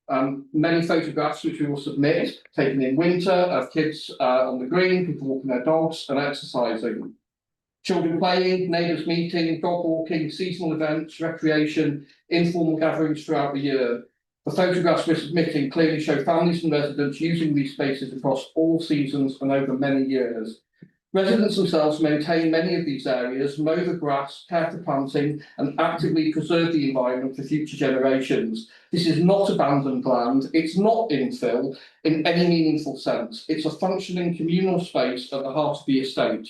Many photographs which we will submit, taken in winter, of kids on the green, people walking their dogs and exercising. Children playing, neighbours meeting, dog walking, seasonal events, recreation, informal gatherings throughout the year. The photographs we're submitting clearly show families and residents using these spaces across all seasons and over many years. Residents themselves maintain many of these areas, mow the grass, care for planting, and actively preserve the environment for future generations. This is not abandoned land, it's not infill in any meaningful sense. It's a functioning communal space at the heart of the estate.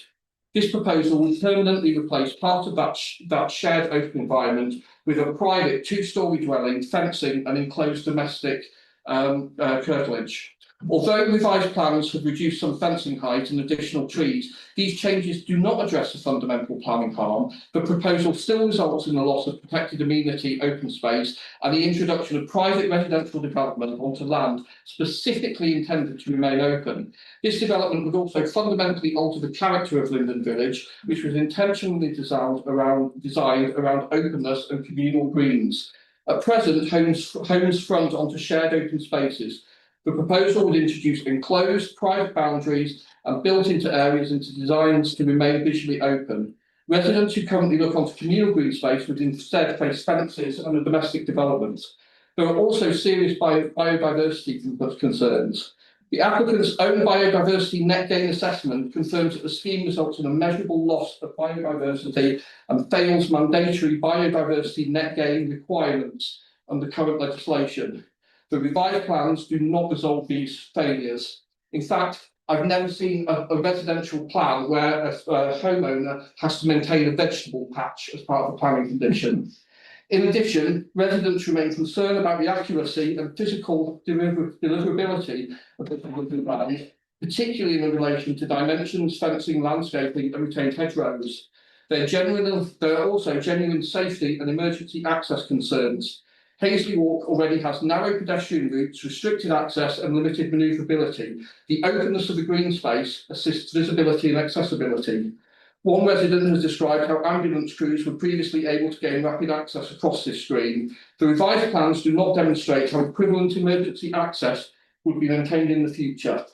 This proposal will permanently replace part of that shared open environment with a private two-storey dwelling, fencing and enclosed domestic curtilage. Although revised plans have reduced some fencing height and additional trees, these changes do not address the fundamental planning harm. The proposal still results in the loss of protected amenity, open space, and the introduction of private residential development onto land specifically intended to remain open. This development would also fundamentally alter the character of Linden Village, which was intentionally designed around openness and communal greens. At present, homes front onto shared open spaces. The proposal would introduce enclosed private boundaries and built-into areas into designs to remain visually open. Residents who currently look onto communal green space would instead face fences and a domestic development. There are also serious biodiversity concerns. The applicant's own biodiversity net gain assessment confirms that the scheme results in a measurable loss of biodiversity and fails mandatory biodiversity net gain requirements under current legislation. The revised plans do not resolve these failures. In fact, I've never seen a residential plan where a homeowner has to maintain a vegetable patch as part of a planning condition. In addition, residents remain concerned about the accuracy and physical deliverability of the development plan, particularly in relation to dimensions, fencing, landscaping and retained hedgerows. There are also genuine safety and emergency access concerns. Hazley Walk already has narrow pedestrian routes, restricted access and limited manoeuvrability. The openness of the green space assists visibility and accessibility. One resident has described how ambulance crews were previously able to gain rapid access across this stream. The revised plans do not demonstrate how equivalent emergency access would be maintained in the future.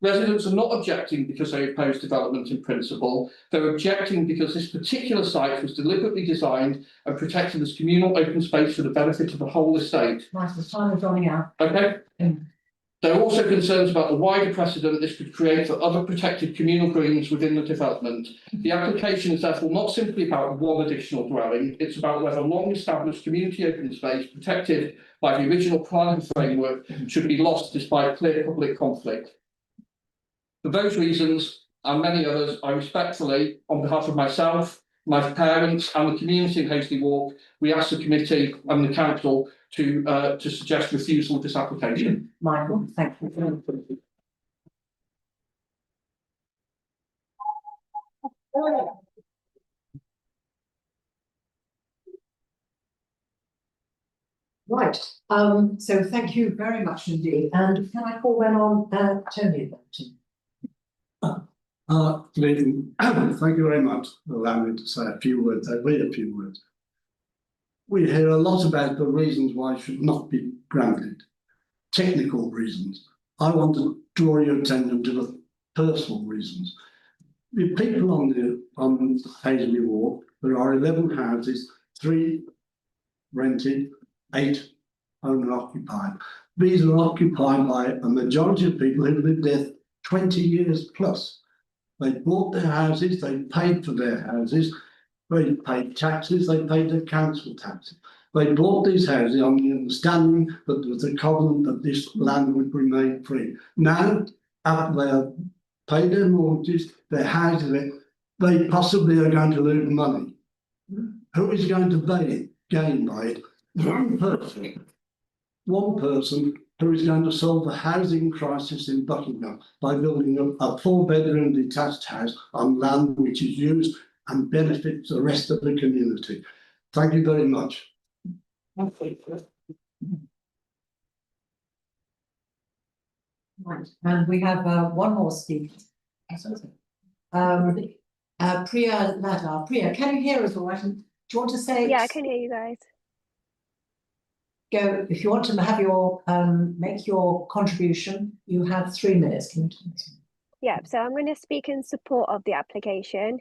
Residents are not objecting because they oppose development in principle. They're objecting because this particular site was deliberately designed and protected as communal open space for the benefit of the whole estate. Right, the time is running out. Okay. There are also concerns about the wider precedent this could create for other protected communal greens within the development. The application is therefore not simply about one additional dwelling, it's about whether long-established community open space protected by the original planning framework should be lost despite clear public conflict. For those reasons and many others, I respectfully, on behalf of myself, my parents and the community in Hazley Walk, we ask the committee and the council to suggest refusal of this application. Michael, thank you. Right, so thank you very much indeed. And can I call then on Tony? Thank you very much for allowing me to say a few words. I read a few words. We hear a lot about the reasons why it should not be granted, technical reasons. I want to draw your attention to the personal reasons. The people on Hazley Walk, there are 11 houses, 3 rented, 8 owner occupied. These are occupied by a majority of people who've lived there 20 years plus. They bought their houses, they paid for their houses, they paid taxes, they paid their council taxes. They bought these houses on the understanding that there was a covenant that this land would remain free. Now, after they have paid their mortgages, their houses, they possibly are going to lose money. Who is going to gain by it? One person who is going to solve the housing crisis in Buckingham by building a 4-bedroom detached house on land which is used and benefits the rest of the community. Thank you very much. Right, and we have one more speaker. Priya Ladar. Priya, can you hear us all right? Do you want to say? Yeah, I can hear you guys. go, if you want to have your, make your contribution, you have 3 minutes. Can you tell us? Yeah, so I'm going to speak in support of the application.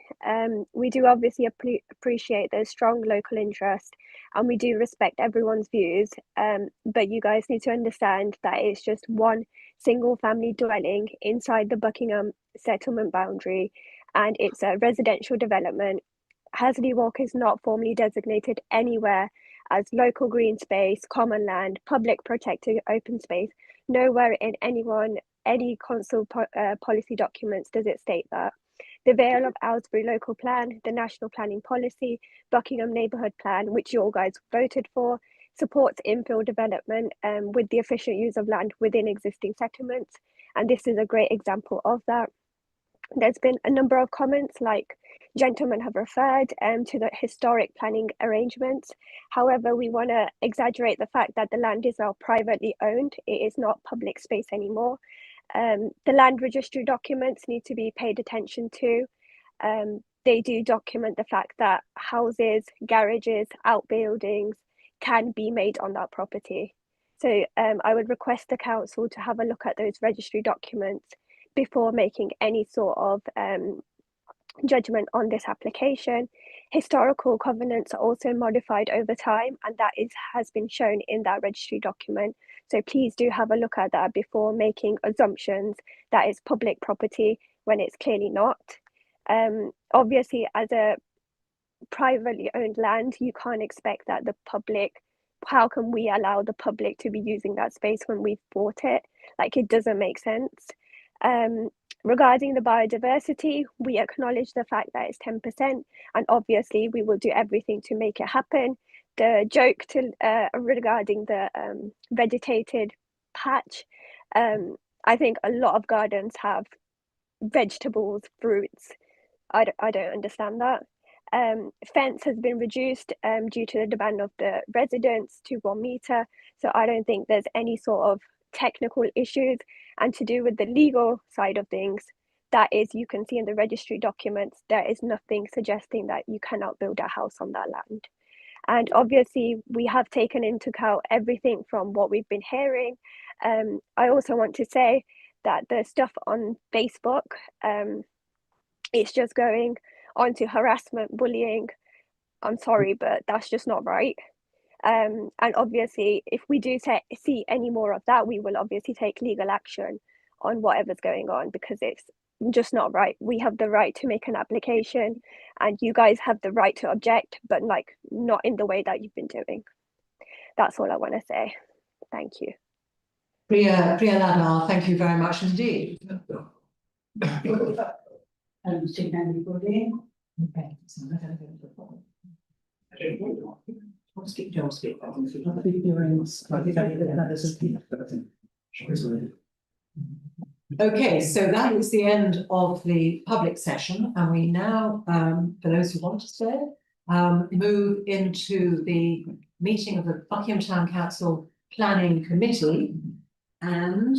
We do obviously appreciate the strong local interest, and we do respect everyone's views. But you guys need to understand that it's just one single family dwelling inside the Buckingham settlement boundary, and it's a residential development. Hasley Walk is not formally designated anywhere as local green space, common land, public protected open space. Nowhere in any council policy documents does it state that. The Vale of Aylesbury local plan, the national planning policy, Buckingham neighbourhood plan, which you all guys voted for, supports infill development with the efficient use of land within existing settlements. And this is a great example of that. There's been a number of comments, like gentlemen have referred to the historic planning arrangements. However, we want to exaggerate the fact that the land is now privately owned. It is not public space anymore. The land registry documents need to be paid attention to. They do document the fact that houses, garages, outbuildings can be made on that property. So I would request the council to have a look at those registry documents before making any sort of judgment on this application. Historical covenants are also modified over time, and that has been shown in that registry document. So please do have a look at that before making assumptions that it's public property when it's clearly not. Obviously, as a privately owned land, you can't expect that the public, how can we allow the public to be using that space when we've bought it? Like, it doesn't make sense. Regarding the biodiversity, we acknowledge the fact that it's 10%, and obviously we will do everything to make it happen. The joke regarding the vegetated patch, I think a lot of gardens have vegetables, fruits. I don't understand that. Fence has been reduced due to the demand of the residents to 1 meter, so I don't think there's any sort of technical issues. And to do with the legal side of things, that is, you can see in the registry documents, there is nothing suggesting that you cannot build a house on that land. And obviously we have taken into account everything from what we've been hearing. I also want to say that the stuff on Facebook, it's just going on to harassment, bullying. I'm sorry, but that's just not right. And obviously, if we do see any more of that, we will obviously take legal action on whatever's going on, because it's just not right. We have the right to make an application, and you guys have the right to object, but like not in the way that you've been doing. That's all I want to say. Thank you. Priya Ladar, thank you very much indeed. Okay. Okay, so that is the end of the public session, and we now, for those who want to stay, move into the meeting of the Buckinghamshire Council Planning Committee, and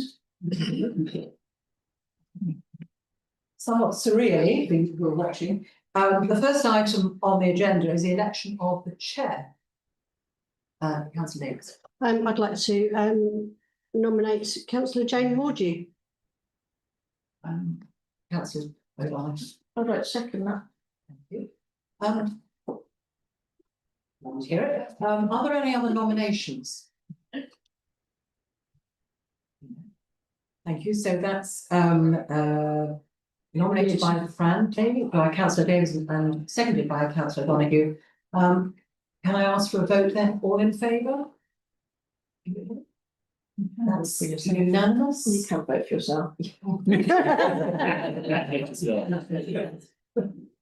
somewhat surreally, things we're watching. The first item on the agenda is the election of the chair. Councillor Davis. I'd like to nominate Councillor Jane Mordew. Councillor O'Donnell. I'd like to second that. Thank you. Let's hear it. Are there any other nominations? Thank you. So that's nominated by Councillor Davis and seconded by Councillor Donoghue. Can I ask for a vote then? All in favour? That's unanimous. You can vote for yourself. Okay,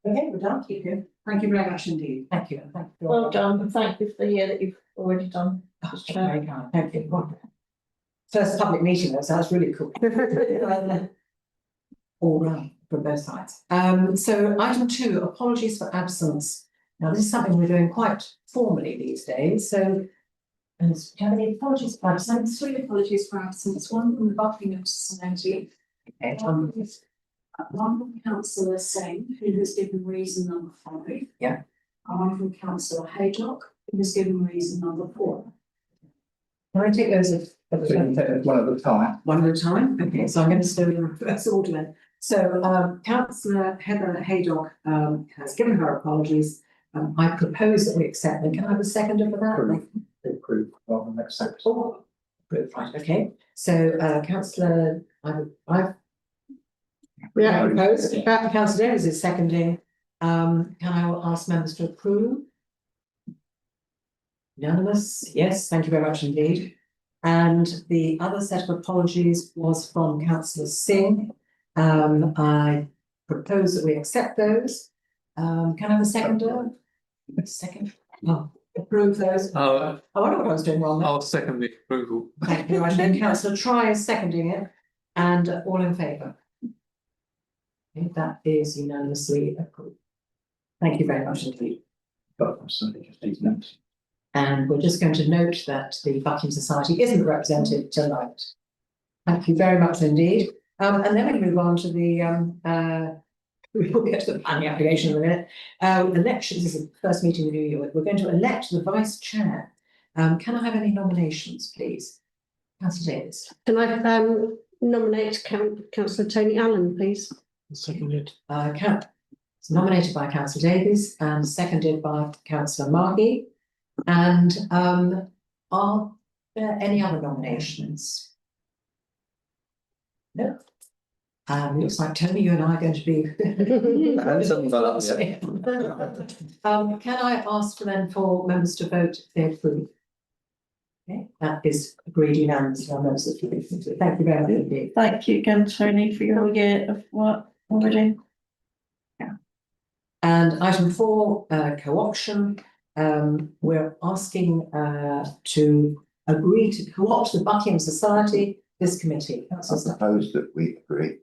we're done. Thank you very much indeed. Thank you. Thank you. Well done, and thank you for the year that you've already done. That's very kind. Thank you. First public meeting, so that's really cool. All right, from both sides. So item 2, apologies for absence. Now, this is something we're doing quite formally these days. So, and do you have any apologies for absence? 3 apologies for absence. One from the Buckingham Society. Okay, One from Councillor Singh, who has given reason number 5. Yeah. And one from Councillor Haydock, who has given reason number 4. Can I take those as So you can take them one at a time. one at a time? Okay, so I'm going to start in reverse order then. So, councillor Heather Haydock, has given her apologies. I propose that we accept them. Can I have a seconder for that? Approve rather than accept. Oh, approved, right, okay. So, councillor, I've Yeah, proposed, councillor Davies is seconding. Can I ask members to approve? Unanimous, yes, thank you very much indeed. And the other set of apologies was from councillor Singh. I propose that we accept those. Can I have a seconder? A second, oh, approve those. I wonder what I was doing wrong there. I'll second the approval. Thank you very much. Then councillor Try is seconding it, and all in favour. Okay, that is unanimously approved. Thank you very much indeed. But I'm certainly just these notes. And we're just going to note that the Buckingham Society isn't represented tonight. Thank you very much indeed. And then we move on to the we'll get to the planning application in a minute. Elections is the first meeting of the new year. We're going to elect the vice chair. Can I have any nominations, please? Councillor Davies. can I nominate councillor Tony Allen, please? Seconded. It's nominated by councillor Davies and seconded by councillor Margie. And are there any other nominations? No. Looks like Tony, you and I are going to be. Can I ask for then for members to vote if they approve? Okay, that is agreed unanimously on members of the committee. Thank you very much indeed. Thank you again, Tony, for your year of work already. And item 4, co-option. We're asking to agree to co-opt the Buckingham Society, this committee. I suppose that we agree.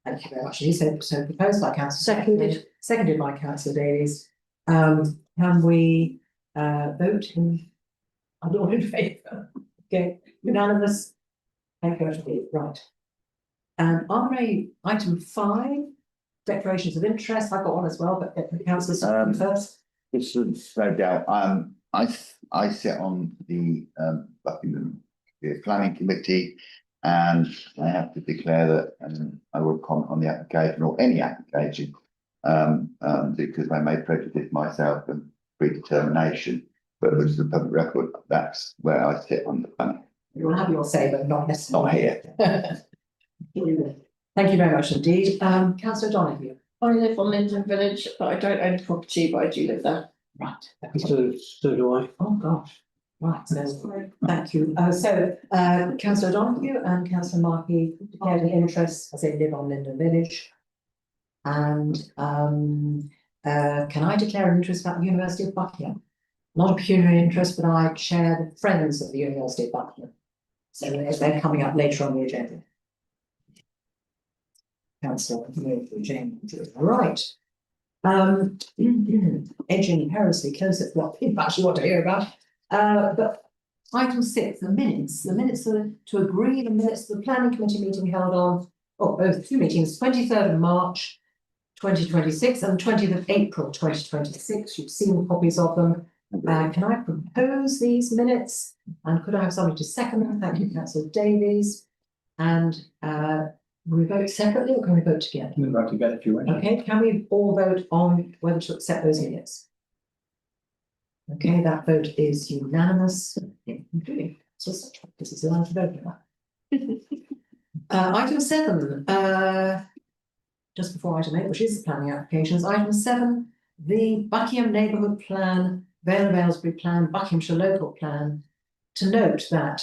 Thank you very much. You said so proposed by councillor. Seconded by councillor Davies. Can we vote in? All in favour? Okay, unanimous. Thank you, indeed. Right. And item 5, declarations of interest. I've got one as well, but the councillor first. This is no doubt. I sit on the Buckinghamshire Planning Committee, and I have to declare that I will comment on the application or any application because I may prejudice myself and predetermination. But which is a public record, that's where I sit on the planning. You will have your say, but not necessarily. Not here. Thank you very much indeed. Councillor Donoghue. I live on Linden Village, but I don't own property, but I do live there. Right. So do I. Oh, gosh. Right, so thank you. Councillor Donoghue and Councillor Markey declared an interest as they live on Linden Village. And can I declare an interest about the University of Buckingham? Not a pecuniary interest, but I chair the Friends of the University of Buckingham. So they're coming up later on the agenda. Councillor James. Right. Edging perilously close at what people actually want to hear about. But item 6, the minutes to agree the minutes of the planning committee meeting held on, both 2 meetings, 23rd of March 2026 and 20th of April 2026. You've seen copies of them. Can I propose these minutes? And could I have somebody to second them? Thank you, Councillor Davies. And will we vote separately or can we vote together? We vote together if you wish. Okay, can we all vote on whether to accept those minutes? Okay, that vote is unanimous. Including, so this is allowed to vote now. Item 7, just before item 8, which is the planning applications. Item 7, the Buckingham Neighbourhood Plan, Vale of Aylesbury Plan, Buckinghamshire Local Plan. To note that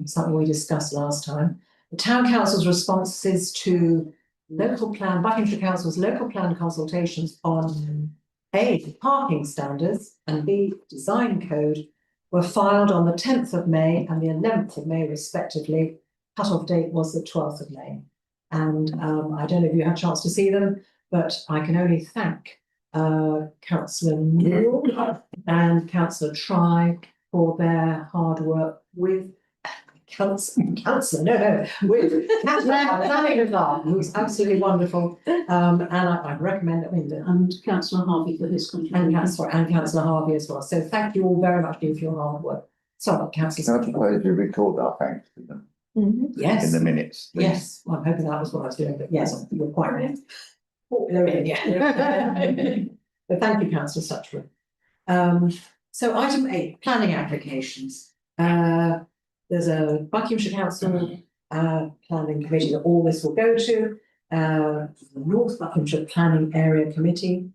something we discussed last time, the Town Council's responses to local plan, Buckinghamshire Council's local plan consultations on A, parking standards and B, design code were filed on the 10th of May and the 11th of May respectively. Cut-off date was the 12th of May. And I don't know if you had a chance to see them, but I can only thank Councillor Newell and Councillor Try for their hard work with Councillor, with Councillor who's absolutely wonderful. And I recommend that And councillor Harvey for his contribution. and Councillor Harvey as well. So thank you all very much for your hard work. Sorry, councillor. I propose we record our thanks to them Yes. in the minutes. please. Yes, well, I'm hoping that was what I was doing, but yes, you're quite right. Popular in, yeah. But thank you, councillor Stutchwood. So item 8, planning applications. There's a Buckinghamshire Council planning committee that all this will go to. The North Buckinghamshire Planning Area Committee,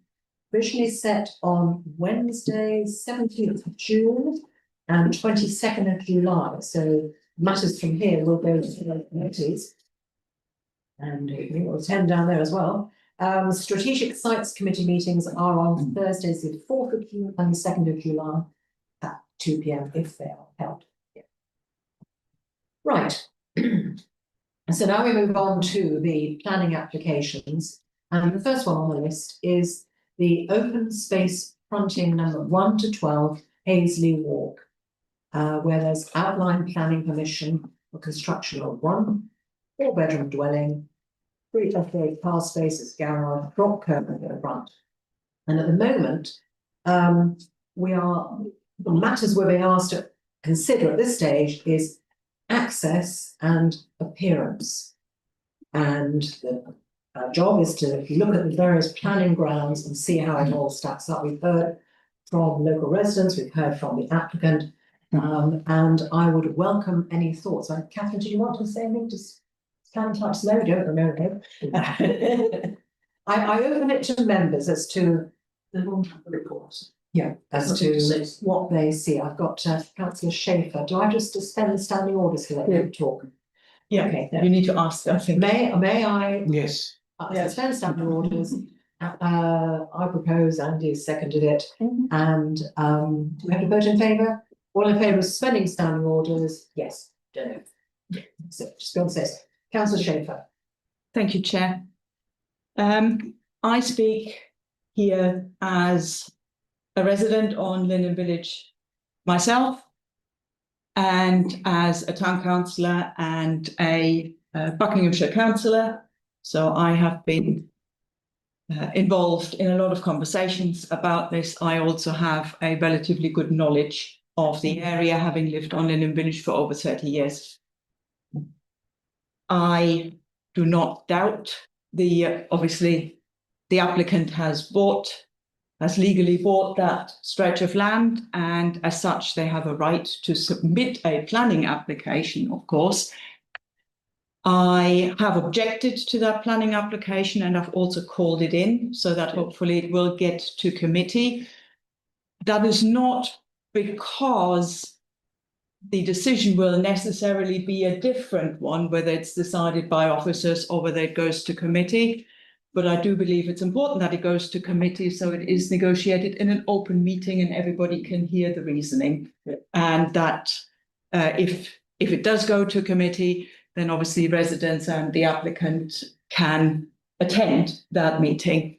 originally set on Wednesday, 17th of June and 22nd of July. So matters from here will go to the committees. And we'll attend down there as well. Strategic Sites Committee meetings are on Thursdays, the 4th of June and the 2nd of July at 2 p.m. if they are held. Yeah. Right. So now we move on to the planning applications. And the first one on the list is the open space fronting number 1 to 12 Paisley Walk, where there's outline planning permission for construction of 1 4-bedroom dwelling, 3 off-road car spaces, garage, drop curb at the front. And at the moment, the matters we're being asked to consider at this stage is access and appearance. And the job is to look at the various planning grounds and see how it all stacks up. We've heard from local residents, we've heard from the applicant, and I would welcome any thoughts. Catherine, do you want to say anything? Just stand quite slow, don't remember. I open it to members as to the report. Yeah, as to what they see. I've got councillor Schaefer. Do I just suspend the standing orders for them to talk? Yeah, okay. you need to ask, I think. May I Yes. suspend standing orders? I propose, Andy seconded it, and do we have to vote in favour? All in favour of suspending standing orders? Yes. Don't know. So just go on, says councillor Schaefer. Thank you, Chair. I speak here as a resident on Linden Village myself, and as a town councillor and a Buckinghamshire councillor. So I have been involved in a lot of conversations about this. I also have a relatively good knowledge of the area, having lived on Linden Village for over 30 years. I do not doubt obviously the applicant has legally bought that stretch of land, and as such they have a right to submit a planning application, of course. I have objected to that planning application, and I've also called it in so that hopefully it will get to committee. That is not because the decision will necessarily be a different one, whether it's decided by officers or whether it goes to committee. But I do believe it's important that it goes to committee, so it is negotiated in an open meeting and everybody can hear the reasoning. And that if it does go to committee, then obviously residents and the applicant can attend that meeting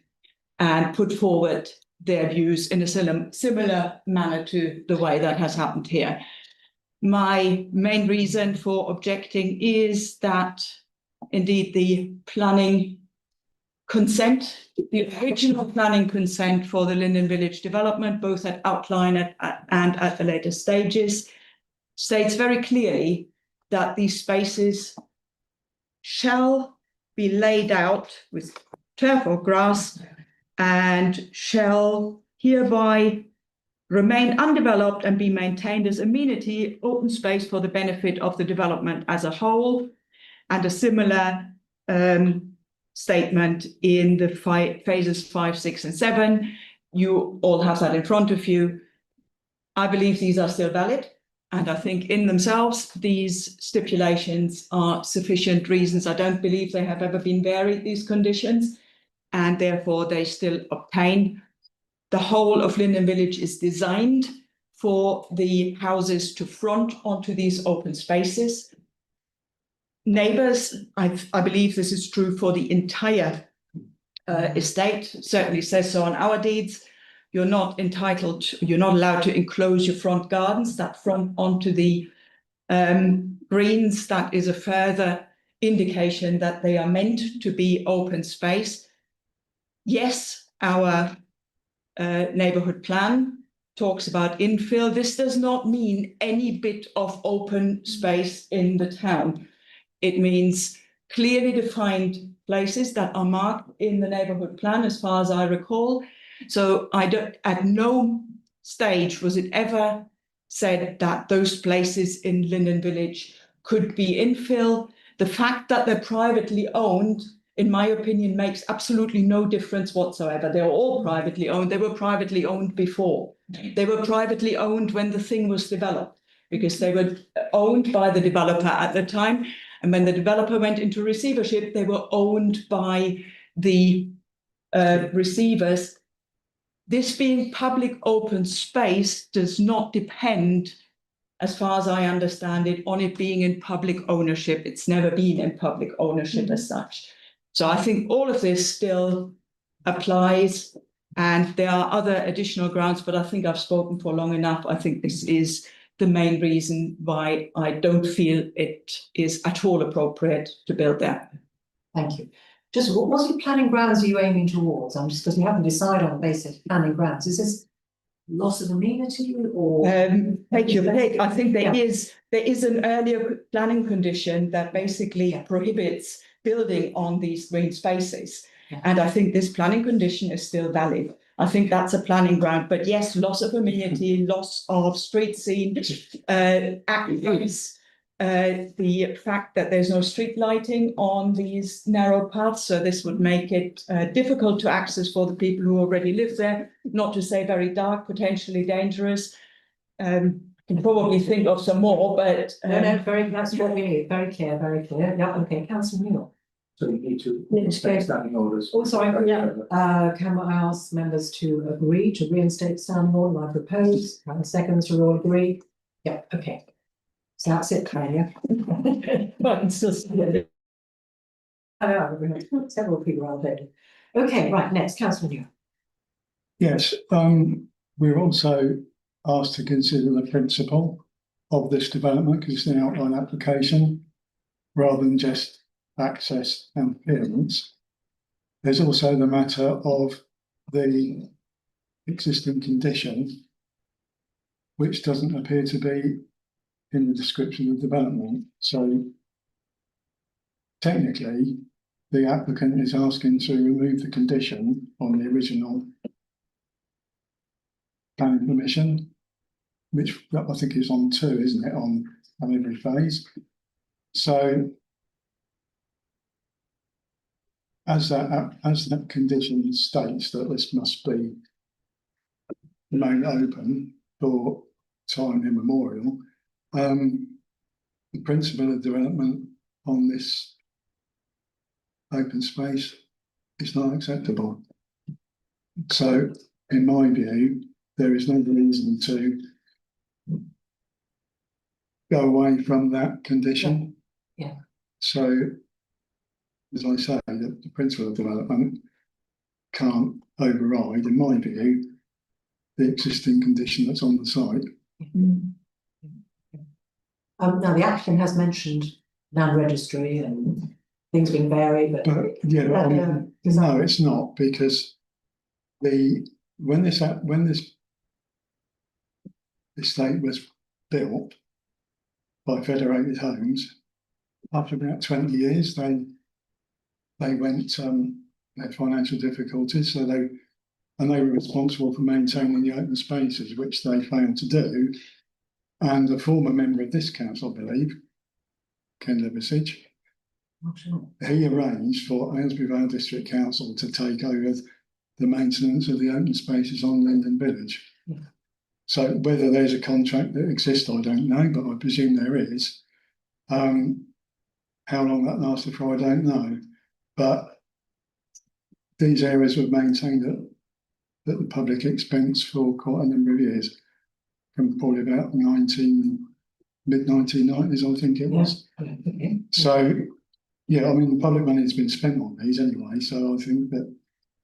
and put forward their views in a similar manner to the way that has happened here. My main reason for objecting is that indeed the planning consent, the original planning consent for the Linden Village development, both at outline and at the later stages, states very clearly that these spaces shall be laid out with turf or grass and shall hereby remain undeveloped and be maintained as amenity open space for the benefit of the development as a whole. And a similar statement in the phases 5, 6, and 7. You all have that in front of you. I believe these are still valid. And I think in themselves, these stipulations are sufficient reasons. I don't believe they have ever been varied, these conditions, and therefore they still obtain. The whole of Linden Village is designed for the houses to front onto these open spaces. Neighbours, I believe this is true for the entire estate, certainly says so on our deeds. You're not allowed to enclose your front gardens that front onto the greens. That is a further indication that they are meant to be open space. Yes, our neighbourhood plan talks about infill, this does not mean any bit of open space in the town. It means clearly defined places that are marked in the neighbourhood plan, as far as I recall. So at no stage was it ever said that those places in Linden Village could be infill. The fact that they're privately owned, in my opinion, makes absolutely no difference whatsoever. They're all privately owned. They were privately owned before. They were privately owned when the thing was developed, because they were owned by the developer at the time. And when the developer went into receivership, they were owned by the receivers. This being public open space does not depend, as far as I understand it, on it being in public ownership. It's never been in public ownership as such. So I think all of this still applies, and there are other additional grounds, but I think I've spoken for long enough. I think this is the main reason why I don't feel it is at all appropriate to build there. Thank you. Just what sort of planning grounds are you aiming towards? I'm just because we haven't decided on basic planning grounds. Is this loss of amenity or? Take your pick. I think there Yeah. is an earlier planning condition that basically prohibits building on these green spaces. Yeah. And I think this planning condition is still valid. I think that's a planning ground, but yes, loss of amenity, loss of street scene, access, the fact that there's no street lighting on these narrow paths, so this would make it difficult to access for the people who already live there, not to say very dark, potentially dangerous. I can probably think of some more, but No, that's what we need. Very clear, very clear. Yeah, okay, Councillor Newell. So you need to Need to reinstate go- standing orders. Oh, sorry, yeah. Can I ask members to agree to reinstate standing order? I propose, and seconds to all agree. Yeah, okay. So that's it, Claudia. but it's just, Several people are voting. Okay, right, next, Councillor Newell. Yes, we're also asked to consider the principle of this development because it's an outline application rather than just access and appearance. There's also the matter of the existing condition, which doesn't appear to be in the description of development. So technically, the applicant is asking to remove the condition on the original planning permission, which I think is on 2, isn't it, on every phase. So as that condition states that this must be remain open for time immemorial, the principle of development on this open space is not acceptable. So, in my view, there is no reason to go away from that condition. Yeah. So, as I say, the principle of development can't override, in my view, the existing condition that's on the site. Now the applicant has mentioned land registry and things being varied, but. Yeah, no, it's not, because when this estate was built by Federated Homes, after about 20 years, they went had financial difficulties, so they were responsible for maintaining the open spaces, which they failed to do. And a former member of this council, I believe, Ken Levisage, he arranged for Aylesbury Vale District Council to take over the maintenance of the open spaces on Linden Village. Yeah. So whether there's a contract that exists, I don't know, but I presume there is. How long that lasted for, I don't know. But these areas were maintained at the public expense for quite a number of years, from probably about mid-1990s, I think it was. Yeah. Okay. So, yeah, I mean, the public money has been spent on these anyway, so I think that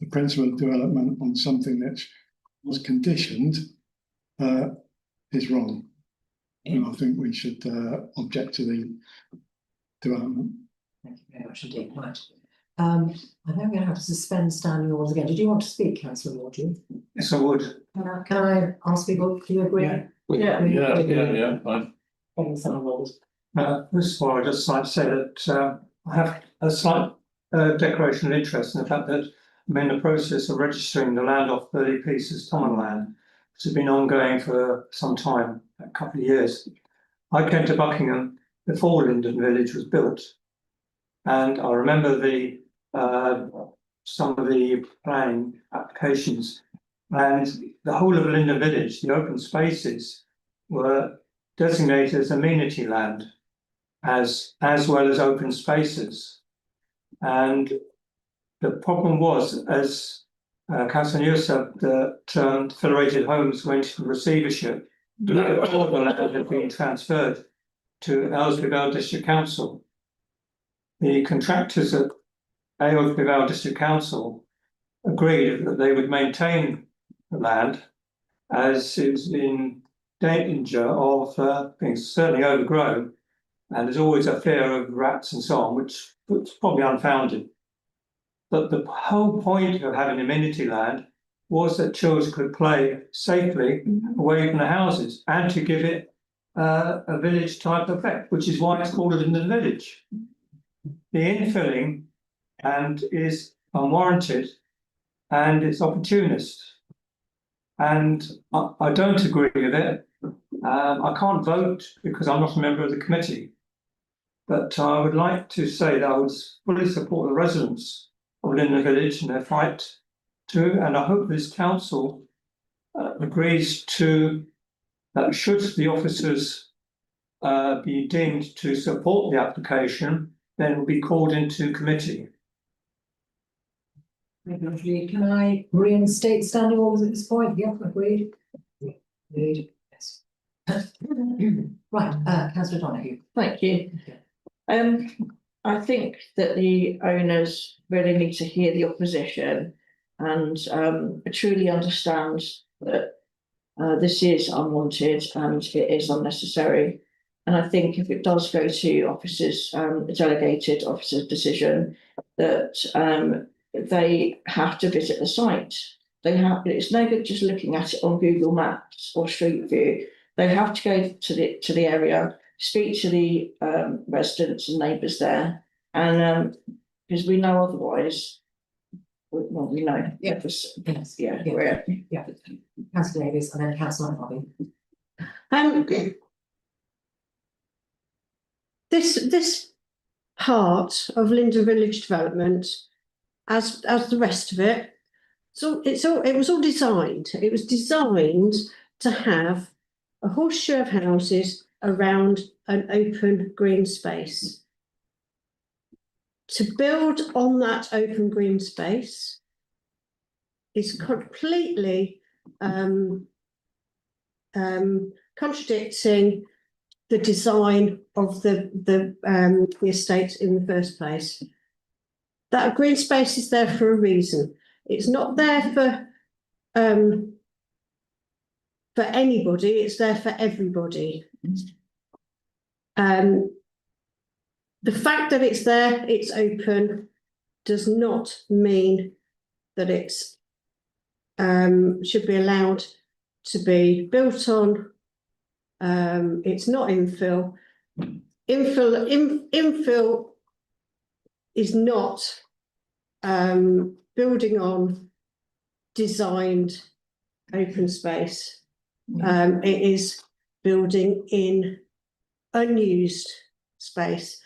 the principle of development on something that was conditioned is wrong. And I think we should object to the development. Thank you very much indeed. Right. I know we're going to have to suspend standing orders again. Did you want to speak, councillor Mordew? Yes, I would. Can I ask people, do you agree? Yeah, fine. On standing orders. First of all, I'd just like to say that I have a slight declaration of interest in the fact that I'm in the process of registering the land off 30 pieces common land, which has been ongoing for some time, a couple of years. I came to Buckingham before Linden Village was built, and I remember the some of the planning applications, and the whole of Linden Village, the open spaces, were designated as amenity land, as well as open spaces. And the problem was, as Councillor Neal said, that Federated Homes went into receivership. All the land had been transferred to Aylesbury Vale District Council. The contractors at Aylesbury Vale District Council agreed that they would maintain the land as it was in danger of being certainly overgrown, and there's always a fear of rats and so on, which was probably unfounded. But the whole point of having amenity land was that children could play safely away from the houses and to give it a village type effect, which is why it's called a Linden Village. The infilling is unwarranted and it's opportunist. And I don't agree with it. I can't vote because I'm not a member of the committee. But I would like to say that I would fully support the residents of Linden Village in their fight too, and I hope this council agrees to that should the officers be deemed to support the application, then will be called into committee. Can I reinstate standing orders at this point? Yeah, agreed. Agreed, yes. Right, councillor Donahue. Thank you. I think that the owners really need to hear the opposition and truly understand that this is unwanted and it is unnecessary. And I think if it does go to officers, the delegated officer's decision, that they have to visit the site. They have. It's no good just looking at it on Google Maps or Street View. They have to go to the area, speak to the residents and neighbours there, and because we know otherwise. Well, we know. Yeah. Yes. Yeah. Councillor Davies and then councillor Harvey. This part of Linden Village development, as the rest of it, it was all designed. It was designed to have a horseshoe of houses around an open green space. To build on that open green space is completely contradicting the design of the estate in the first place. That green space is there for a reason. It's not there for anybody, it's there for everybody. The fact that it's there, it's open, does not mean that it's should be allowed to be built on. It's not infill. Infill is not building on designed open space. It is building in unused space.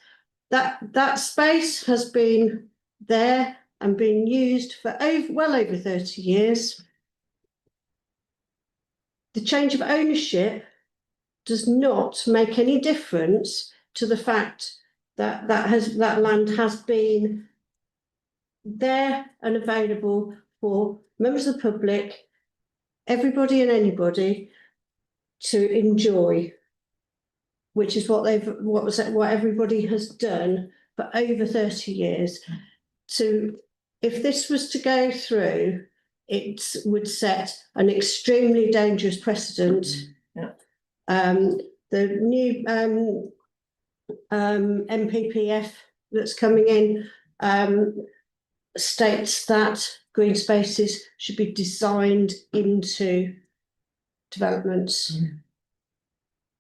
That space has been there and been used for well over 30 years. The change of ownership does not make any difference to the fact that that land has been there and available for members of the public, everybody and anybody to enjoy, which is what everybody has done for over 30 years. So if this was to go through, it would set an extremely dangerous precedent. The new MPPF that's coming in states that green spaces should be designed into developments.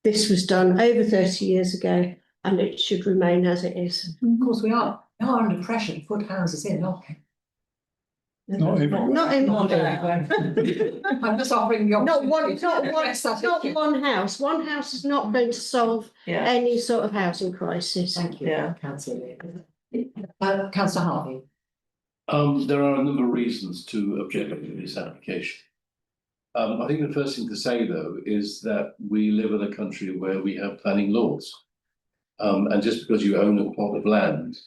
This was done over 30 years ago and it should remain as it is. Of course, we are under pressure to put houses in, aren't we? Not everywhere. Not in Not everywhere. I'm just offering the Not one, opportunity not to one, address that not issue. one house. One house is not going to solve Yeah, any sort of housing crisis. Thank you, Yeah. councillor. Councillor Harvey. There are a number of reasons to object to this application. I think the first thing to say, though, is that we live in a country where we have planning laws. And just because you own a plot of land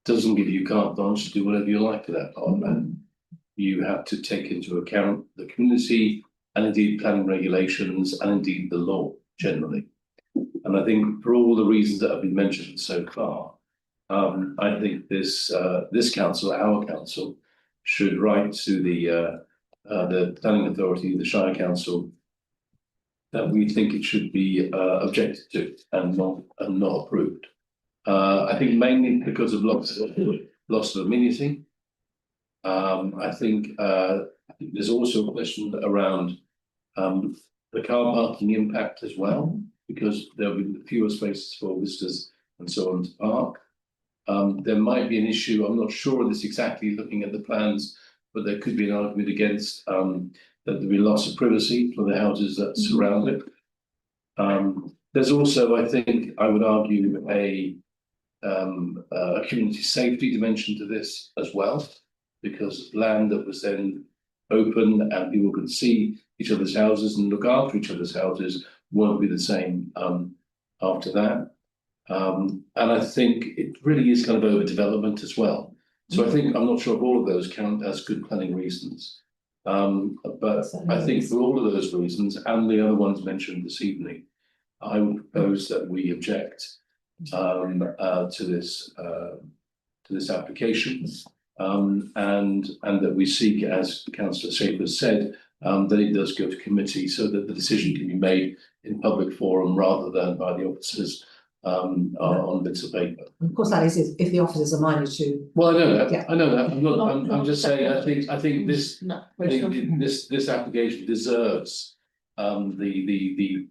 doesn't give you carte blanche to do whatever you like with that plot of land. You have to take into account the community and indeed planning regulations and indeed the law generally. And I think for all the reasons that have been mentioned so far, I think this council, our council, should write to the planning authority, the Shire Council, that we think it should be objected to and not approved. I think mainly because of loss of amenity. I think there's also a question around the car parking impact as well, because there'll be fewer spaces for visitors and so on to park. There might be an issue, I'm not sure of this exactly looking at the plans, but there could be an argument against that there'll be loss of privacy for the houses that surround it. There's also, I think, I would argue, a community safety dimension to this as well, because land that was then open and people could see each other's houses and look after each other's houses won't be the same after that. And I think it really is kind of overdevelopment as well. So I think, I'm not sure if all of those count as good planning reasons. But I think for all of those reasons and the other ones mentioned this evening, I would propose that we object to this application, and that we seek, as Councillor Shaper said, that it does go to committee so that the decision can be made in public forum rather than by the officers on bits of paper. Of course, that is if the officers are minded to. Well, I know that. Yeah. I know that. I'm just saying. I think this this application deserves the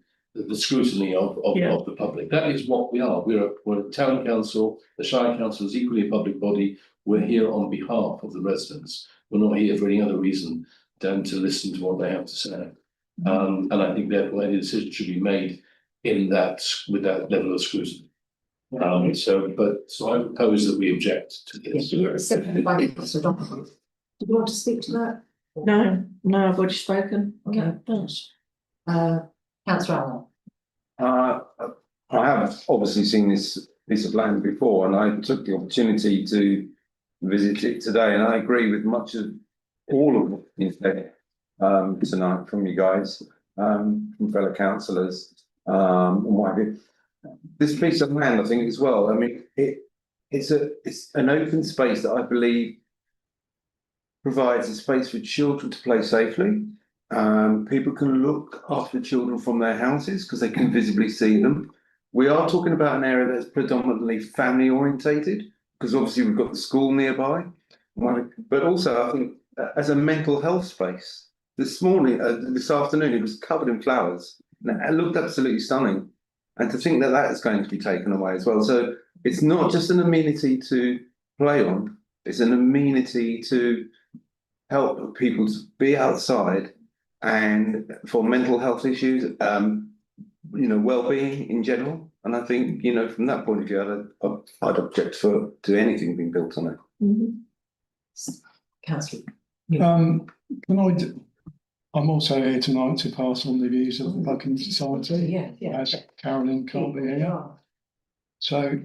scrutiny of the public. That is what we are. We're a town council. The Shire Council is equally a public body. We're here on behalf of the residents. We're not here for any other reason than to listen to what they have to say. And I think therefore any decision should be made in that with that level of scrutiny. So I propose that we object to this. Seconded by Councillor Donovan. Do you want to speak to that? no, I've already spoken. Okay. Thanks. Councillor Allen. I have obviously seen this piece of land before, and I took the opportunity to visit it today, and I agree with much of all of what you said tonight from you guys, from fellow councillors, and what have you. This piece of land, I think as well, I mean, it's an open space that I believe provides a space for children to play safely. People can look after children from their houses because they can visibly see them. We are talking about an area that's predominantly family orientated, because obviously we've got the school nearby, but also I think as a mental health space. This afternoon, it was covered in flowers. And it looked absolutely stunning. And to think that that is going to be taken away as well. So it's not just an amenity to play on, it's an amenity to help people to be outside and for mental health issues, well-being in general. And I think, from that point of view, I'd object to anything being built on it. Councillor. I'm also here tonight to pass on the views of the Buckingham Society. Yeah. As Carolyn can't be here. So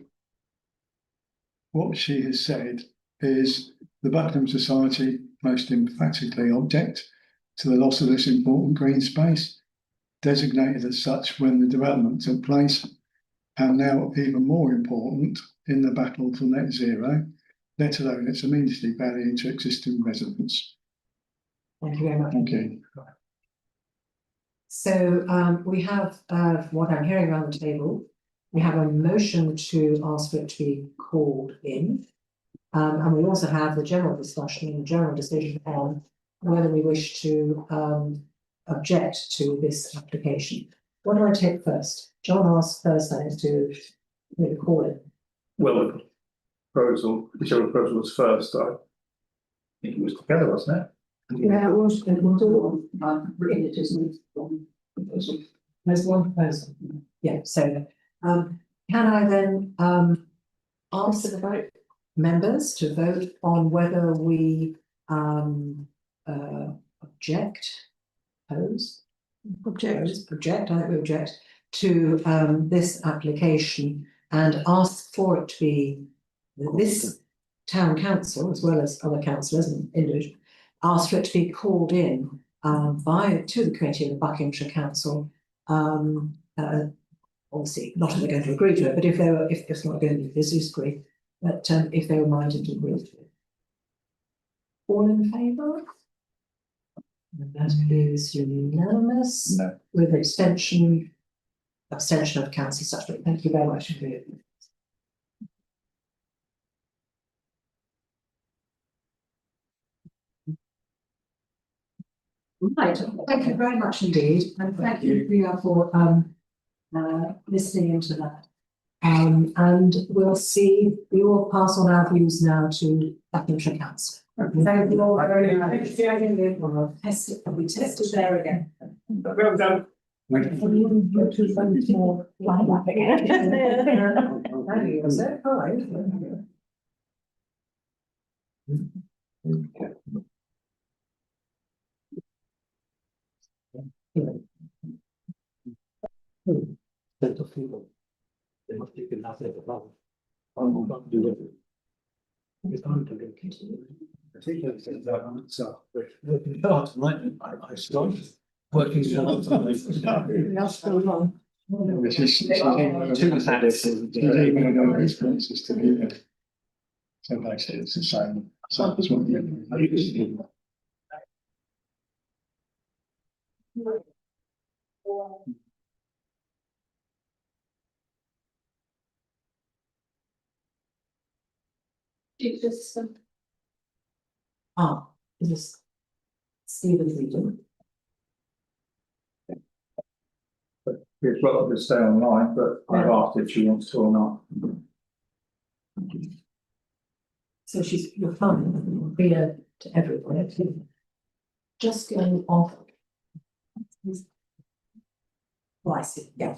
what she has said is the Buckingham Society most emphatically object to the loss of this important green space, designated as such when the development took place, and now even more important in the battle for net zero, let alone its amenity value to existing residents. Thank you very much. Thank you. So we have what I'm hearing around the table. We have a motion to ask for it to be called in. And we also have the general discussion and general decision on whether we wish to object to this application. What do I take first? John asked first, I have to call it. Well, the proposal, whichever proposal was first, I think it was together, wasn't it? Yeah, it was all. There's one proposal. Yeah, so can I then ask the vote members to vote on whether we object, project, I think we object to this application and ask for it to be this town council, as well as other councillors and individuals, ask for it to be called in to the committee of the Buckinghamshire Council. Obviously, not if they're going to agree to it, but if it's not going to disagree, but if they were minded to agree to it. All in favour? That is unanimous. No. With abstention of councillor Suchlet. Thank you very much indeed. Right, thank you very much indeed, and thank you Ria for listening into that. And we will pass on our views now to Buckinghamshire Council. Thank you all very much. We tested there again. Well done. You're so kind. They must take another above. I'm not do it. It's time to continue. Particularly since that so working hard tonight, I started working hard tonight. That's still wrong. She's emailed over responses to me. So basically it's the same as what you. Is this Stephen's region? We'd rather to stay online, but I've asked if she wants to or not. So you're fine, clear to everyone. Just going off. Oh, I see, yeah.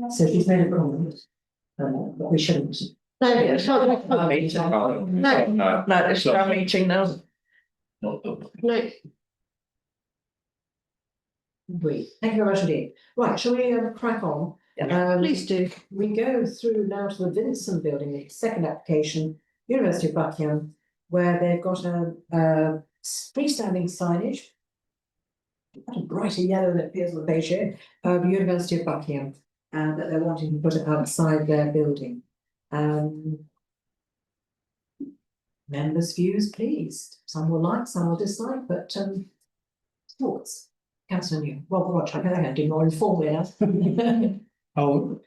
So she's made a comment, but we shouldn't. No, it's not a meeting. No, it's our meeting now. Not the. No. Great, thank you very much indeed. Right, shall we crack on? Please do. We go through now to the Vincent building, the second application, University of Buckingham, where they've got a freestanding signage. A brighter yellow that appears on the page here, of University of Buckingham, and that they're wanting to put it outside their building. Members' views, please. Some will like, some will dislike, but thoughts. Councillor New, Roger, I'm going to do more informally now. I'll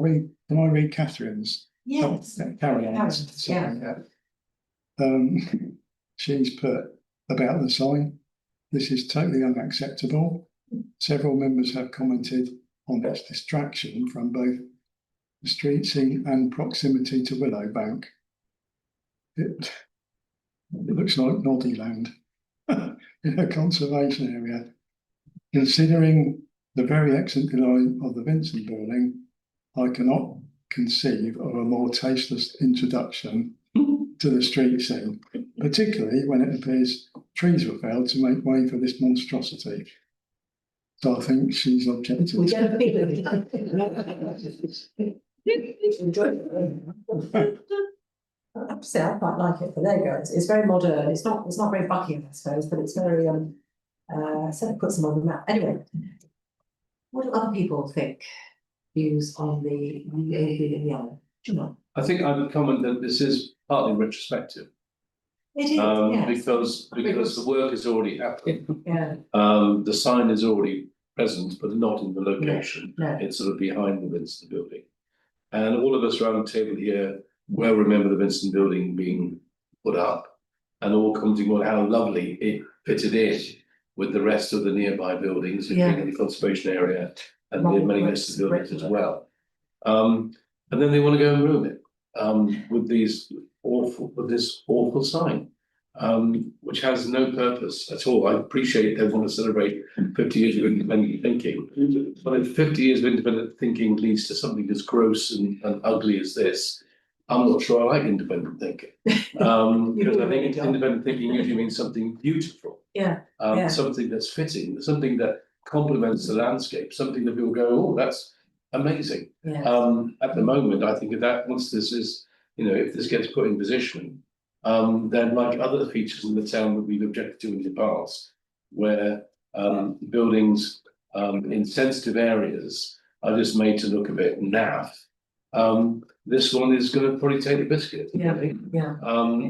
read, can I read Catherine's? Yes. Caroline's. Yeah. She's put about the sign. This is totally unacceptable. Several members have commented on its distraction from both the street scene and proximity to Willowbank. It looks like Noddyland in a conservation area. Considering the very excellent design of the Vincent building, I cannot conceive of a more tasteless introduction to the street scene, particularly when it appears trees were felled to make way for this monstrosity. So I think she's objected. We get a feeling. I have to say, I quite like it, but there you go. It's very modern. It's not very Buckingham, I suppose, but it's very so it puts them on the map. Anyway, what do other people think? Views on the yellow? I think I would comment that this is partly retrospective. It is, yes. Because the work is already happened. Yeah. The sign is already present, but not in the location. No. It's sort of behind the Vincent building. And all of us around the table here well remember the Vincent building being put up and all commenting on how lovely it fitted in with the rest of the nearby buildings, including the conservation area and the many listed buildings as well. And then they want to go and ruin it with this awful sign, which has no purpose at all. I appreciate they want to celebrate 50 years of independent thinking, but if 50 years of independent thinking leads to something as gross and ugly as this, I'm not sure I like independent thinking. Because I think independent thinking usually means something beautiful. Something that's fitting, something that complements the landscape, something that people go, oh, that's amazing. At the moment, I think that once this is, if this gets put in position, then like other features in the town that we've objected to in the past, where buildings in sensitive areas are just made to look a bit naff. This one is going to probably take the biscuit.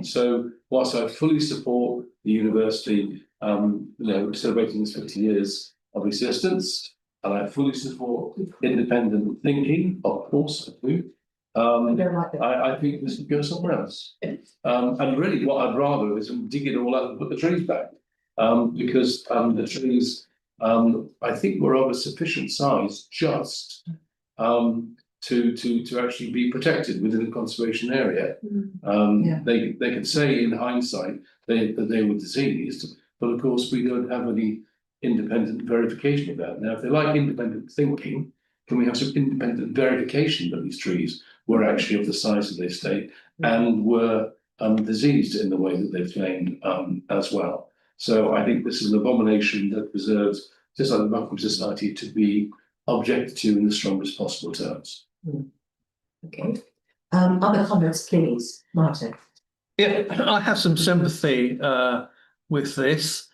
So whilst I fully support the university, celebrating its 50 years of existence, and I fully support independent thinking, of course I do. I think this would go somewhere else. And really what I'd rather is dig it all up and put the trees back. Because the trees, I think were of a sufficient size just to actually be protected within the conservation area. They can say in hindsight that they were diseased, but of course we don't have any independent verification of that. Now, if they like independent thinking, can we have some independent verification that these trees were actually of the size that they state and were diseased in the way that they've claimed as well? So I think this is an abomination that deserves, just like the Buckingham Society, to be objected to in the strongest possible terms. Okay. Other comments, please, Martin. Yeah, I have some sympathy with this.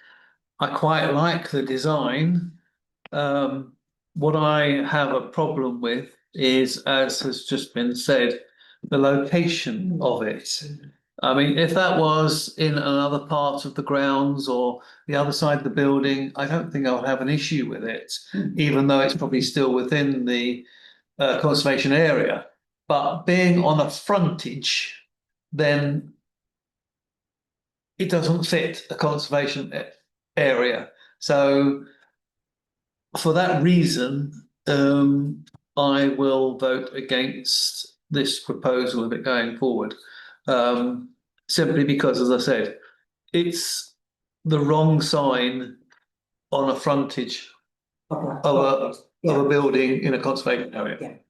I quite like the design. What I have a problem with is, as has just been said, the location of it. I mean, if that was in another part of the grounds or the other side of the building, I don't think I would have an issue with it, even though it's probably still within the conservation area. But being on a frontage, then it doesn't fit a conservation area. So for that reason, I will vote against this proposal of it going forward. Simply because, as I said, it's the wrong sign on a frontage of a building in a conservation area.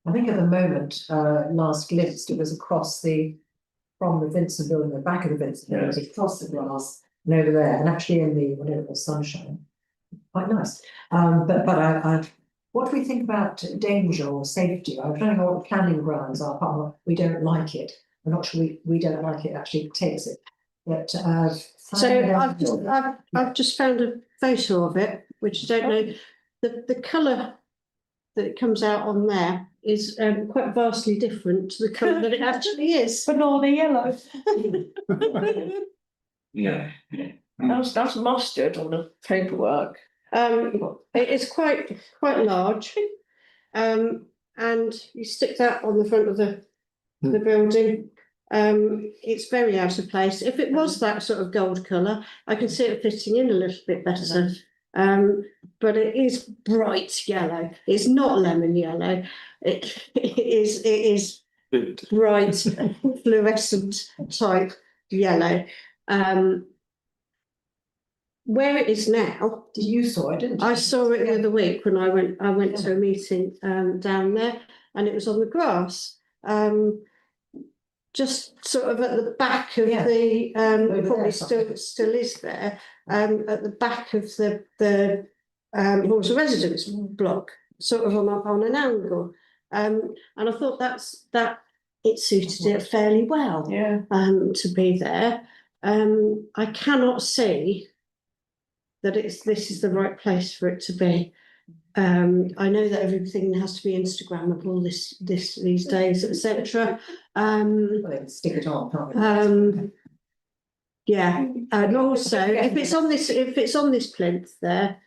I think at the moment, last glimpse, it was across from the Vincent building, the back of the Vincent building, across the grass and over there, and actually in the whatever it was, sunshine. Quite nice. But what do we think about danger or safety? I'm trying to know what the planning grounds are. Apart from we don't like it. I'm not sure we don't like it. Actually takes it. But so I've just found a photo of it, which I don't know. The colour that it comes out on there is quite vastly different to the colour that it actually is. Banana yellow. Yeah. That's mustard on the paperwork. It is quite large, and you stick that on the front of the building. It's very out of place. If it was that sort of gold colour, I can see it fitting in a little bit better. But it is bright yellow. It's not lemon yellow. It is bright fluorescent type yellow. Where it is now, you saw it, didn't you? I saw it the other week when I went to a meeting down there, and it was on the grass. Just sort of at the back of the probably still is there, at the back of the halls of residence block, sort of on an angle. And I thought that it suited it fairly well to be there. I cannot see that this is the right place for it to be. I know that everything has to be Instagrammable these days, etc. Stick it on, can't we? Yeah, and also if it's on this plinth there,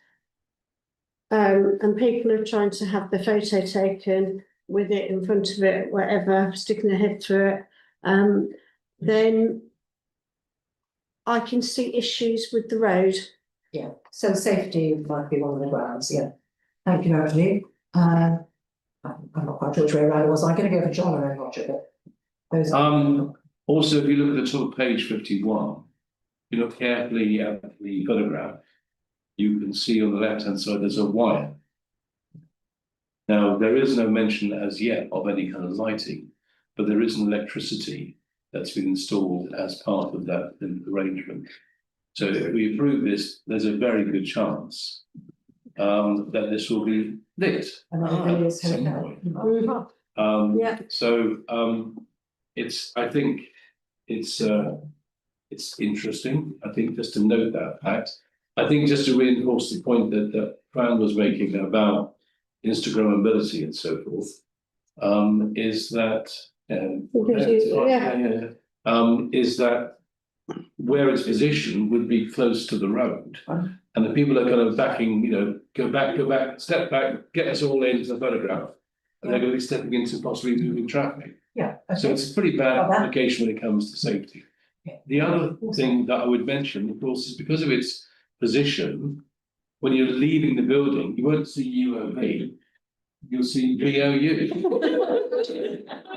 and people are trying to have the photo taken with it in front of it, whatever, sticking their head through it, then I can see issues with the road. Yeah, so safety might be one of the grounds, yeah. Thank you, Roger. I'm not quite sure which way around it was. I'm going to go for John and then Roger, but those are. Also, if you look at the top of page 51, you look carefully at the photograph, you can see on the left-hand side there's a wire. Now, there is no mention as yet of any kind of lighting, but there is an electricity that's been installed as part of that arrangement. So if we approve this, there's a very good chance that this will be lit. Another at some hotel. point. Yeah. So I think it's interesting. I think just to note that fact. I think just to reinforce the point that Fran was making about Instagrammability and so forth, is that is that where it's positioned would be close to the road, and the people are kind of backing, go back, step back, get us all into the photograph, and they're going to be stepping into possibly moving traffic. Yeah. So it's a pretty bad application when it comes to safety. The other thing that I would mention, of course, is because of its position, when you're leaving the building, you won't see UOB, you'll see VOU.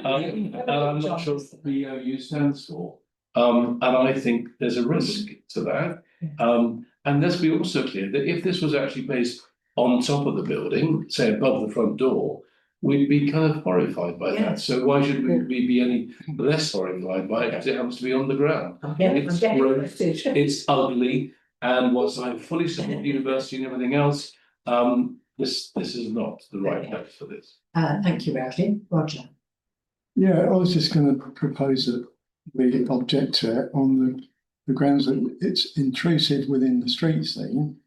And I'm not sure what VOU stands for. And I think there's a risk to that. And let's be also clear that if this was actually based on top of the building, say above the front door, we'd be kind of horrified by that. So why should we be any less horrified by it because it happens to be on the ground? It's ugly, and whilst I fully support the university and everything else, this is not the right place for this. Thank you, Roger. Yeah, I was just going to propose that we object to it on the grounds that it's intrusive within the street scene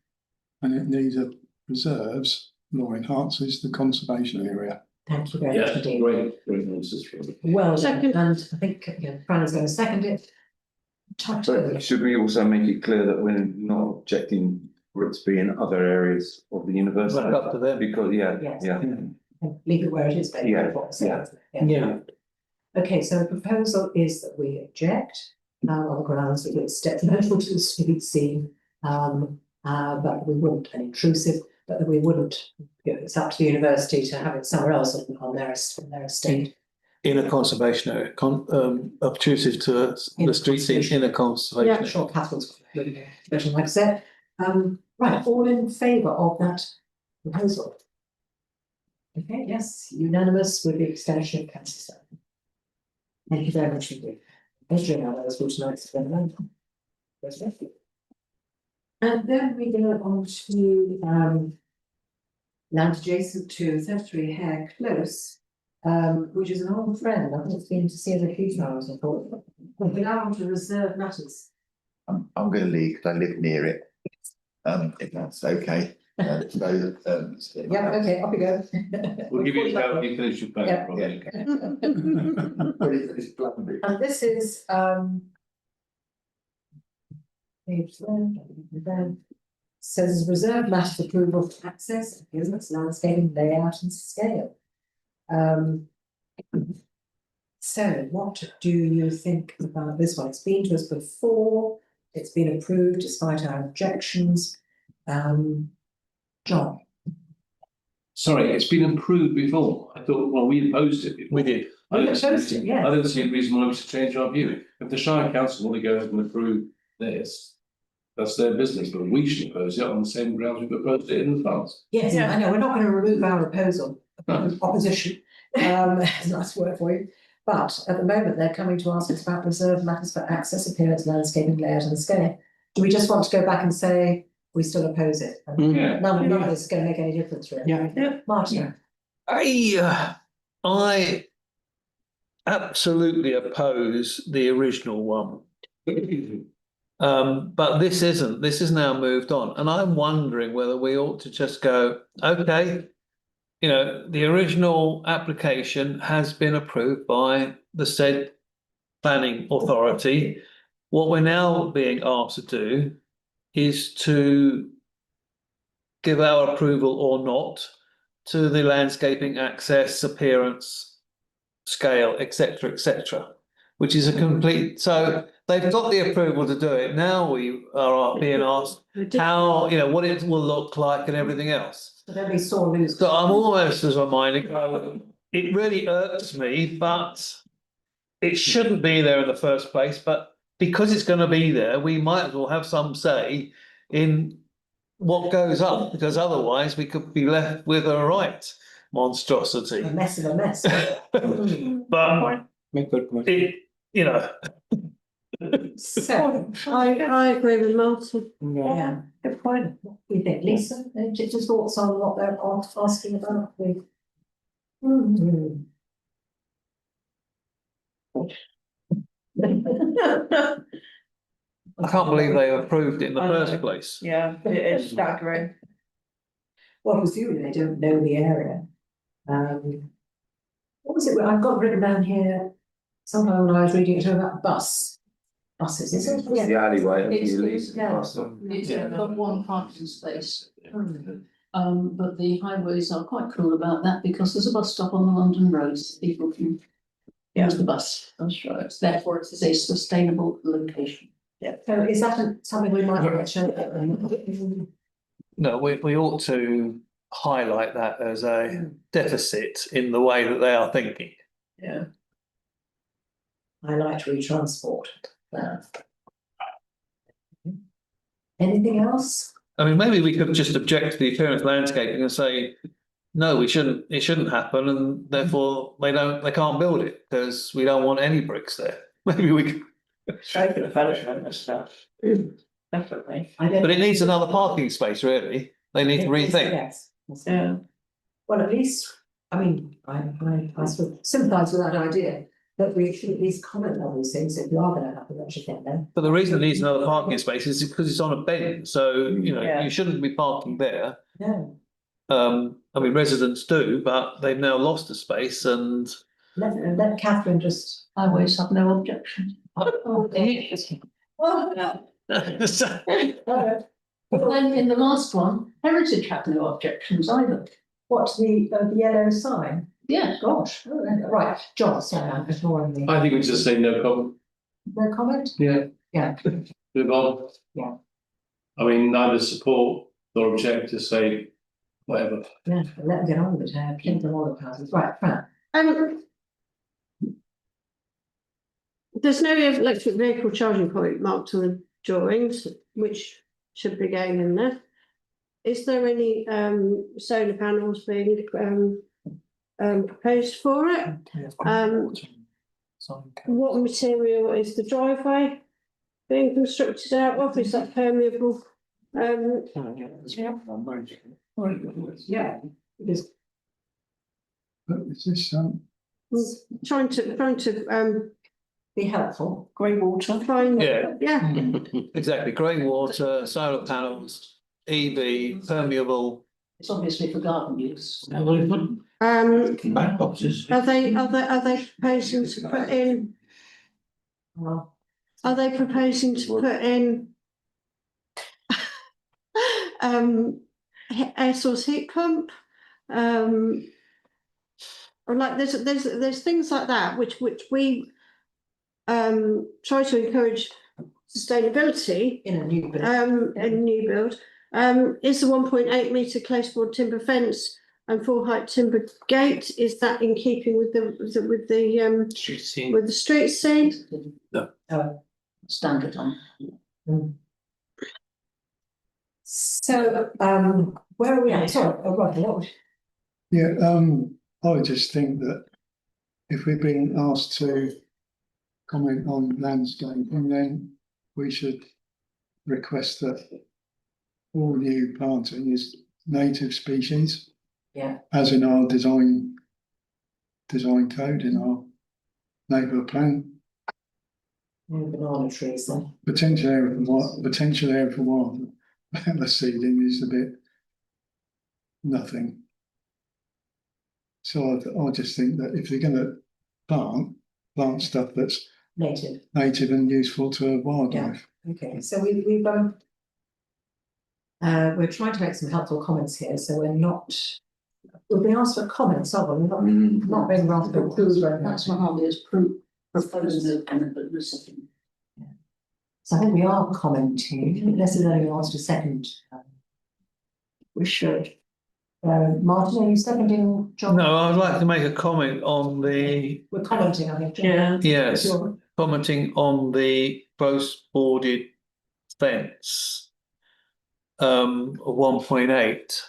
and it neither preserves nor enhances the conservation area. Thank you very much indeed. Great. Well, Second. and I think Fran is going to second it. But should we also make it clear that we're not objecting for it to be in other areas of the university? Well, up to them. Because, Yes. yeah. Leave it where it is, basically. Yeah. Okay, so the proposal is that we object on the grounds that it's detrimental to the street scene, but we wouldn't, and intrusive, but that we wouldn't, it's up to the university to have it somewhere else on their estate. In a conservation area, obtrusive to the street scene in a conservation area. Sure, Catherine's version, like I said. Right, all in favour of that proposal? Okay, yes, unanimous with the extension of council. Thank you very much indeed. And then we go on to land adjacent to 33 Hare Close, which is an old friend. I think it's been to see it a few times, I thought. We're now on to reserve matters. I'm going to leave because I live near it. If that's okay. Yeah, okay, off you go. We'll give you a shout when you finish your paper, probably. And this is page 10, says reserve matter approval for access, appearance, landscaping, layout and scale. So what do you think about this one? It's been to us before, it's been approved despite our objections. John. Sorry, it's been approved before. I thought, well, we opposed it before. We did. I don't Opposed it, yes. I don't see a reason why we should change our view. If the Shire Council want to go ahead and approve this, that's their business, but we should oppose it on the same grounds we've opposed it in the past. Yes, I know, we're not going to remove our opposition. It's a nice word for you. But at the moment, they're coming to ask us about reserved matters for access, appearance, landscaping, layout and scale. Do we just want to go back and say we still oppose it? Yeah. None of this is going to make any difference, really. Yeah. Martin. I absolutely oppose the original one. But this is now moved on, and I'm wondering whether we ought to just go, okay, the original application has been approved by the said planning authority. What we're now being asked to do is to give our approval or not to the landscaping, access, appearance, scale, etc., which is a complete, so they've got the approval to do it. Now we are being asked how, what it will look like and everything else. So then we saw lose. So I'm almost as a mind, it really irks me, but it shouldn't be there in the first place. But because it's going to be there, we might as well have some say in what goes up, because otherwise we could be left with a right monstrosity. A mess of a mess. But it, So, I agree with Martin. yeah, good point. What do you think, Lisa? Just thoughts on what they're asking about? I can't believe they approved it in the first place. Yeah, it is staggering. Well, presumably they don't know the area. What was it? I've got written down here, sometime when I was reading it about buses, is it? The alleyway, It's- you lease. yeah. It's got one parking space. But the highways are quite cool about that because there's a bus stop on the London roads, people can use the bus, that's right, therefore it is a sustainable location. So is that something we might mention? No, we ought to highlight that as a deficit in the way that they are thinking. Yeah. I like retransport. Anything else? I mean, maybe we could just object to the appearance of landscaping and say, no, it shouldn't happen, and therefore they can't build it because we don't want any bricks there. Maybe we could. Shaking the fellowship and stuff. Definitely. But it needs another parking space, really. They need to rethink. Yes. Yeah. Well, at least, I mean, I sort of sympathise with that idea, that we should at least comment on these things if you are going to happen, that should get them. But the reason it needs another parking space is because it's on a bend, so Yeah. you shouldn't be parking there. No, I mean, residents do, but they've now lost a space and. let Catherine just. Highways have no objection. Oh, But then in the last one, Heritage had no objections either. What, the yellow sign? Yeah. Gosh, right, John, sorry, I'm ignoring me. I think we just say no comment. No comment? Yeah. Yeah. Move on. Yeah. I mean, neither support nor object, just say whatever. Yeah, let them get on with it, keep them all the houses, right, Fran. There's no electric vehicle charging point marked on the drawings, which should be going in there. Is there any solar panels being proposed for it? What material is the driveway being constructed out of? Is that permeable? Yeah, it is. Is this, Trying to Be helpful. Grey water. find. Yeah. Exactly, grey water, solar panels, EV, permeable. It's obviously for garden use. Back boxes. Are they proposing to put in? Well, Are they proposing to put in air source heat pump? Or like there's things like that which we try to encourage sustainability in a new bit. in a new build. Is the 1.8 metre close board timber fence and full height timber gate, is that in keeping with the street scene? No. Standard on. So, where are we at? Sorry, right, what was? yeah, I would just think that if we've been asked to comment on landscaping, then we should request that all new planting is native species. Yeah. As in our design code in our neighbourhood plan. No banana trees then. Potential area for wild the seeding is a bit nothing. So I just think that if you're going to plant stuff that's Native. and useful to wildlife. Okay, so we've we're trying to make some helpful comments here, so we're not We've been asked for comments, haven't we? Not being rather approved very much. Councillor Harvey has proposed no comment, but no second. So I think we are commenting, unless there's anyone else to second. We should. Martin, are you seconding, John? No, I'd like to make a comment on the, We're commenting, I think. John. Yeah. yes, Sure. commenting on the close boarded fence. Of 1.8.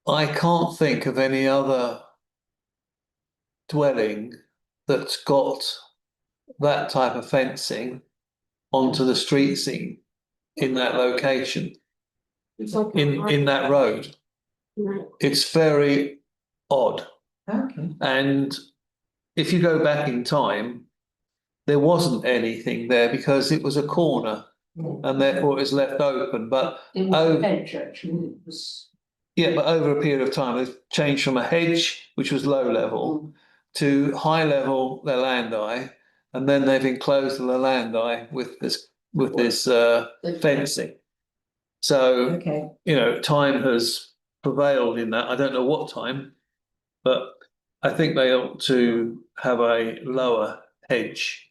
I can't think of any other dwelling that's got that type of fencing onto the street scene in that location, in that road. It's very odd. Okay. And if you go back in time, there wasn't anything there because it was a corner and therefore it was left open. But It was a hedge, actually, it was. yeah, but over a period of time, they've changed from a hedge, which was low level, to high level Lelandai, and then they've enclosed the Lelandai with this fencing. So, Okay. you know, time has prevailed in that. I don't know what time, but I think they ought to have a lower hedge,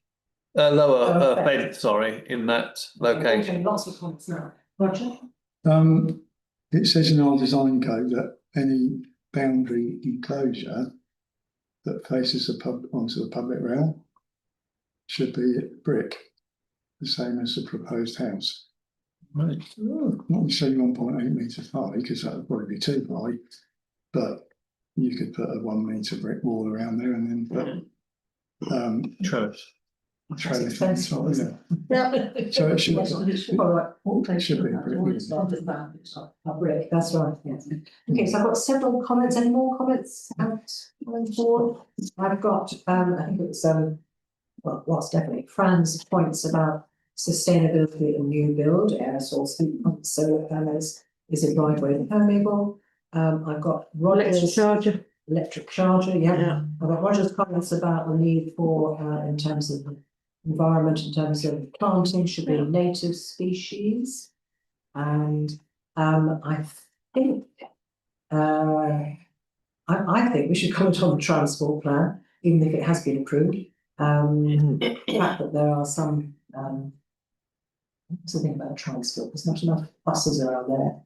lower fence, sorry, in that location. Lots of comments now. Roger? It says in our design code that any boundary enclosure that faces the onto the public realm should be brick, the same as the proposed house. Right. Not necessarily 1.8 metres high, because that would probably be too high, but you could put a 1 metre brick wall around there and then put Trellis. trellis on top, isn't it? Yeah. So it should, It should be a brick. brick, that's right, yes. Okay, so I've got several comments. Any more comments out on board? I've got, I think it was, well, what's definitely Fran's points about sustainability and new build, air source heat pumps, solar panels, is it driveway permeable? I've got Roger's electric charger, yeah. I've got Roger's comments about the need for, in terms of the environment, in terms of planting should be native species. And I think I think we should comment on the transport plan, even if it has been approved. The fact that there are some something about transport, there's not enough buses around there.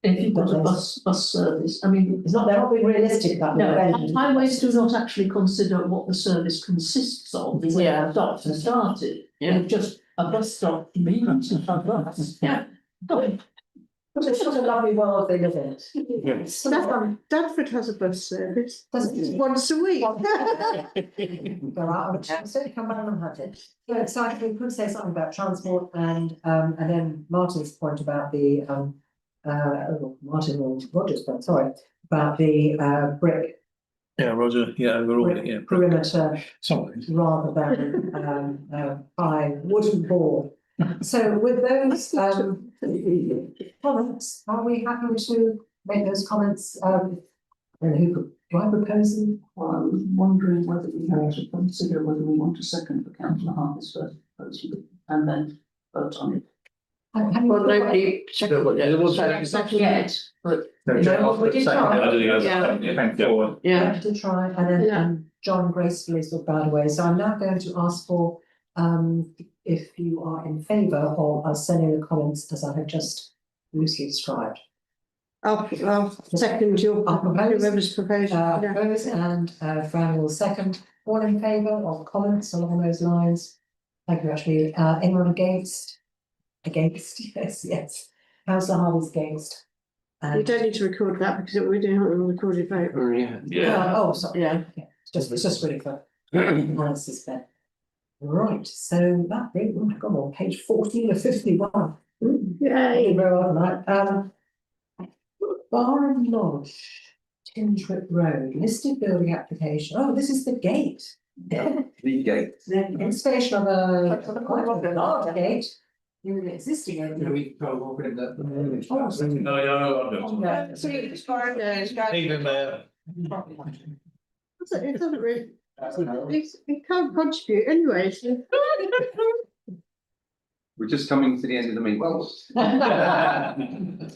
If you've got a bus service, I mean, It's not, they're not being realistic about the no, event. highways do not actually consider what the service consists of, when it stops and started. Yeah. It's just a bus stop, means a bus, yeah. But it's not a lovely world they live in. Yes. Dadford has a bus service. Doesn't it? Once a week. Go out on a Tuesday, come back on Monday. Yeah, so I think we could say something about transport and then Martin's point about the Martin or Rogers, but sorry, about the brick Yeah, Roger, yeah, overall, yeah. perimeter Sorry. rather than by wooden board. So with those comments, are we happy to make those comments? And who do I propose them? Well, I was wondering whether we have to consider whether we want a second for councillor Harvey's first proposal and then vote on it. Well, nobody. Yet, but. We did try. Yeah. We did try, and then John gracefully sort of bowed away. So I'm now going to ask for if you are in favour of us sending the comments as I have just loosely described. I'll second your whoever's proposal. Propose and Fran will second. All in favour of comments along those lines? Thank you, Ashley. Anyone against? Against, yes. Councillor Harvey's against. You don't need to record that because we don't have a recorded vote. Oh, sorry. Yeah. It's just really for analysis there. Right, so that brings, oh my God, on page 14 of 51. Yay. Bar and Lodge, Tintrip Road, listed building application. Oh, this is the gate. The gate. The installation of a quite a large gate. You're an existing. We can go over in that. Even there. It doesn't really. We can't contribute anyway. We're just coming to the end of the meeting.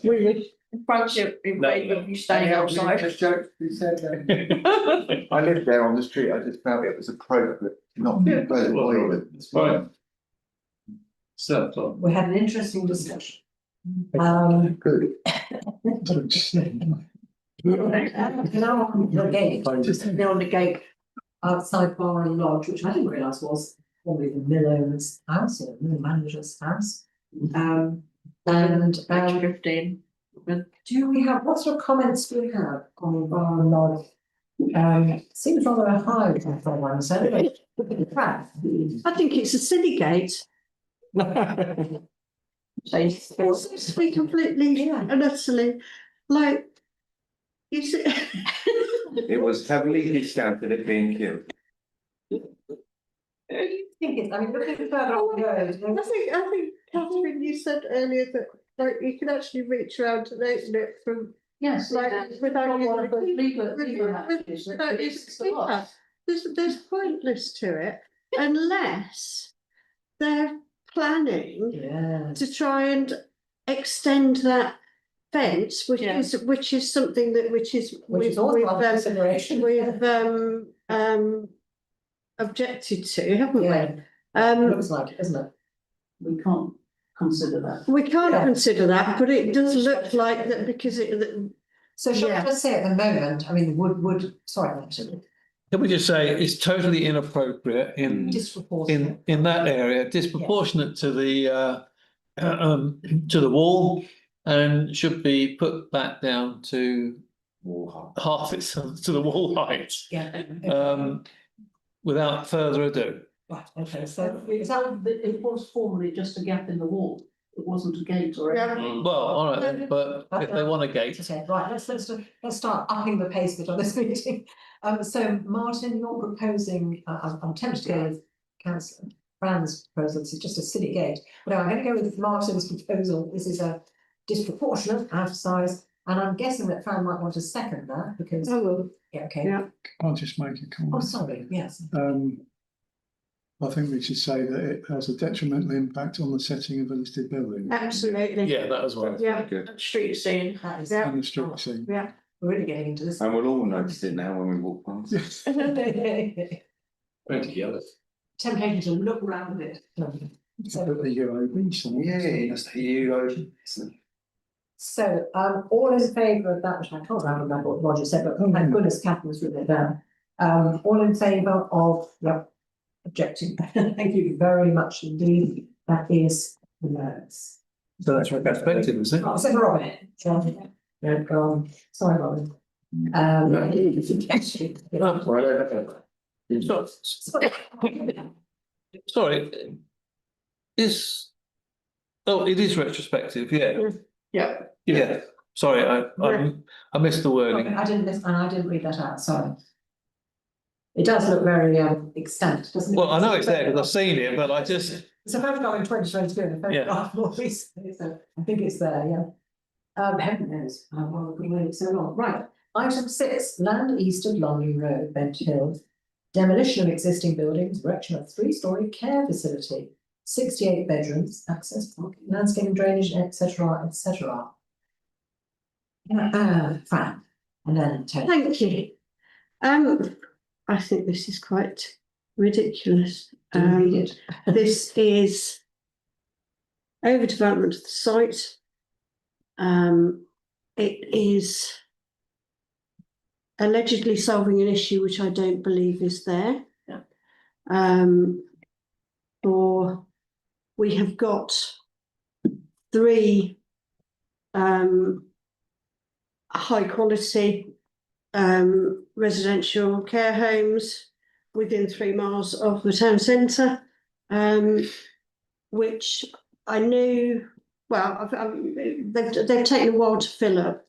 We wish. in front of you staying outside. I lived there on the street, I just felt it was appropriate, not be with. It's fine. So, We had an interesting discussion. Good. Now on the gate, They're on the gate. outside Bar and Lodge, which I didn't realise was probably the mill owner's house or mill manager's house. And 15. do we have, what sort of comments do we have on Bar and Lodge? Seems rather a high for one, so anyway. I think it's a silly gate. To be completely and utterly, like, you see. It was heavily discounted at being killed. I mean, looking further on the road. I think, Catherine, you said earlier that like, you can actually reach around and open it from. Yes, Like, without one of the legal without using keypad. There's pointless to it unless they're planning Yeah. to try and extend that fence, which is something that Which is also under consideration. we've objected to, haven't we? Looks like it, isn't it? We can't consider that. We can't consider that, but it does look like that because So shall I just say at the moment, I mean, sorry, actually. Can we just say it's totally inappropriate Disproportionate. in that area, disproportionate to the wall, and should be put back down to half its to the wall height. Yeah. Without further ado. Right, okay, so It was formerly just a gap in the wall. It wasn't a gate or anything. Well, all right, then, but if they want a gate. right, let's start upping the pace bit on this meeting. So Martin, you're proposing, I'm tempted to go with Councillor Fran's proposal, this is just a silly gate. But I'm going to go with Martin's proposal, this is a disproportionate out of size, and I'm guessing that Fran might want to second that because. I will. Yeah, okay. Yeah. I'll just make a comment. Oh, sorry, yes. I think we should say that it has a detrimental impact on the setting of a listed building. Absolutely. Yeah, that as well. Yeah. Good. Street scene. That is. Yeah. And the street scene. Yeah. We're really getting into this. And we'll all notice it now when we walk past. Yes. very together. Temptation to look around a bit. So that the UOB sign. Yeah, that's the UO. So, all in favour of that, which I can't remember what Roger said, but thank goodness Catherine's written it down. All in favour of, objecting. Thank you very much indeed. That is the notes. So that's retrospective, isn't it? Oh, except for Robin. Yeah, go on. Sorry, Robin. Sorry. It is retrospective, yeah. Yeah. Yeah, sorry, I missed the wording. I didn't read that out, sorry. It does look very extant, doesn't it? Well, I know it's there because I've seen it, but I just. It's a photograph in 2022 and a photograph more recently, so I think it's there, yeah. Heaven knows, why have we waited so long? Right, item 6, land east of Longley Road, Bent Hill. Demolition of existing buildings, erection of 3-storey care facility, 68 bedrooms, access, parking, landscaping, drainage, etc., etc. Fran, and then Tony. Thank you. I think this is quite ridiculous. This is overdevelopment of the site. It is allegedly solving an issue which I don't believe is there. Or we have got 3 high quality residential care homes within 3 miles of the town centre, which I knew, well, they've taken a while to fill up,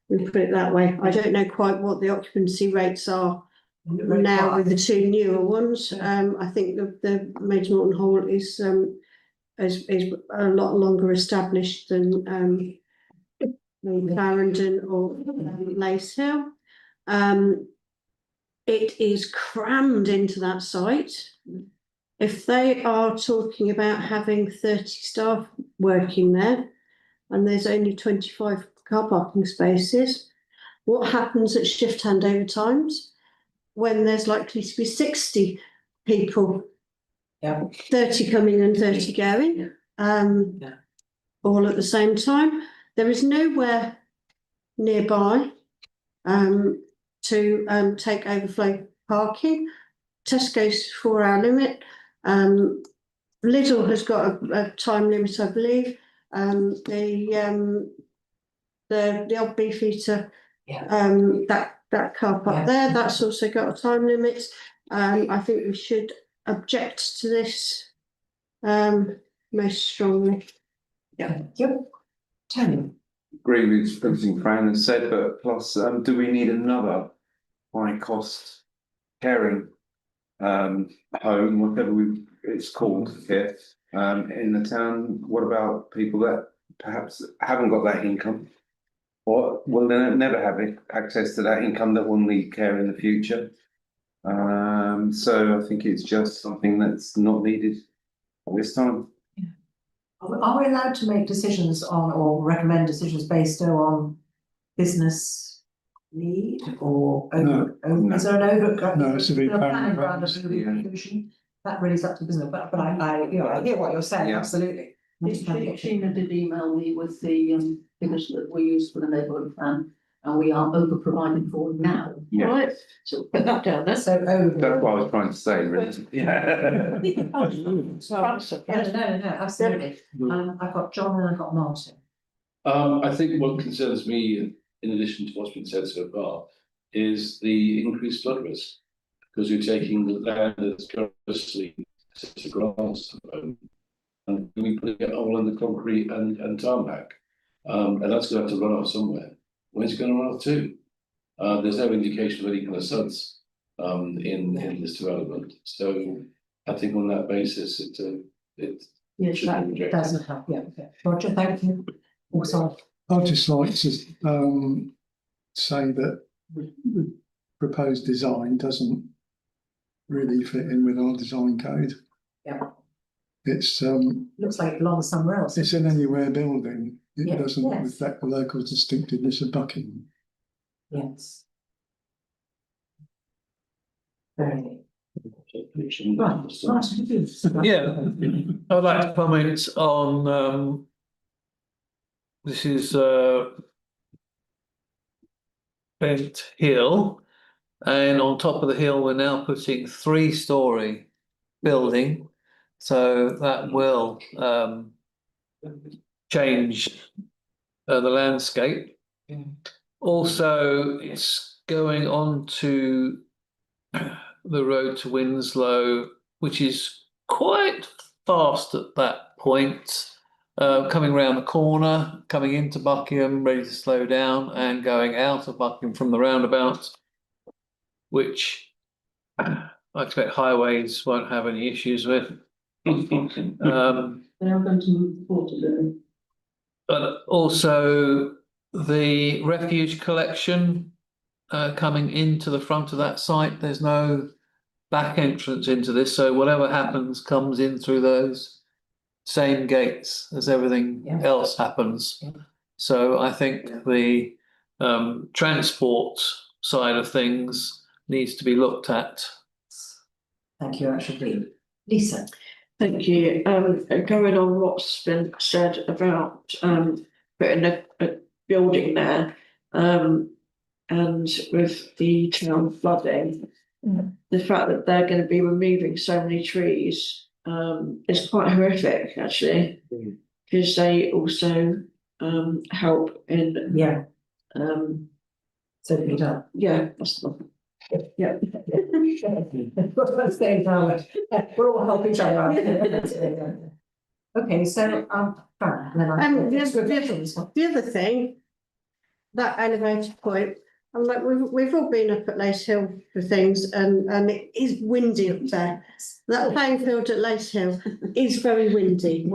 we put it that way. I don't know quite what the occupancy rates are now with the 2 newer ones. I think the Major Norton Hall is a lot longer established than Clarendon or Lace Hill. It is crammed into that site. If they are talking about having 30 staff working there, and there's only 25 car parking spaces? What happens at shift handover times when there's likely to be 60 people? Yeah. 30 coming and 30 going, all at the same time. There is nowhere nearby to take overflow parking. Tesco's 4-hour limit. Lidl has got a time limit, I believe. The old Beefeater, that car park there, that's also got a time limit. I think we should object to this most strongly. Yep. Tony. Agree with everything Fran has said, but plus, do we need another high cost caring home, whatever it's called here, in the town? What about people that perhaps haven't got that income, or will they never have access to that income that will need care in the future? So I think it's just something that's not needed at this time. Are we allowed to make decisions on or recommend decisions based on business need or over? Is there an over? No, it's a big planning round of yeah. solution. That really is up to business, but I hear what you're saying, Yeah. absolutely. Sheena did email me with the figures that we use for the neighbourhood plan, and we are over provided for now. Yeah. Right, so put that down there. So over. That's what I was trying to say, really. Yeah. No, absolutely. I've got John and I've got Martin. I think what concerns me, in addition to what's been said so far, is the increased flood risk. Because you're taking the land that's currently to grass and we put it all in the concrete and tarmac. And that's going to have to run off somewhere. Where's it going to run off to? There's no indication of any kind of suds in this development. So I think on that basis, it Yes, should be that rejected. doesn't help. Yeah, okay. Roger, thank you. Also, I'd just like to say that the proposed design doesn't really fit in with our design code. Yeah. It's looks like it belongs somewhere else. it's an anywhere building. It Yeah, doesn't yes. reflect the local distinctiveness of Buckingham. Yes. Very. Right, Martin, you. Yeah, I'd like to comment on this is Bent Hill, and on top of the hill we're now putting 3-storey building, so that will change the landscape. Also, it's going on to the road to Winslow, which is quite fast at that point, coming round the corner, coming into Buckingham, ready to slow down, and going out of Buckingham from the roundabout, which I expect highways won't have any issues with. They are going to move forward today. But also the refuge collection coming into the front of that site, there's no back entrance into this, so whatever happens comes in through those same gates as everything else happens. So I think the transport side of things needs to be looked at. Thank you, actually. Lisa. Thank you. Going on what's been said about putting a building there, and with the town flooding, the fact that they're going to be removing so many trees is quite horrific, actually, because they also help in So you don't. yeah, that's the one. Yeah. We're all helping each other out. Okay, so Fran, then the other thing, that elevator point, I'm like, we've all been up at Lace Hill for things, and it is windy up there. That playing field at Lace Hill is very windy.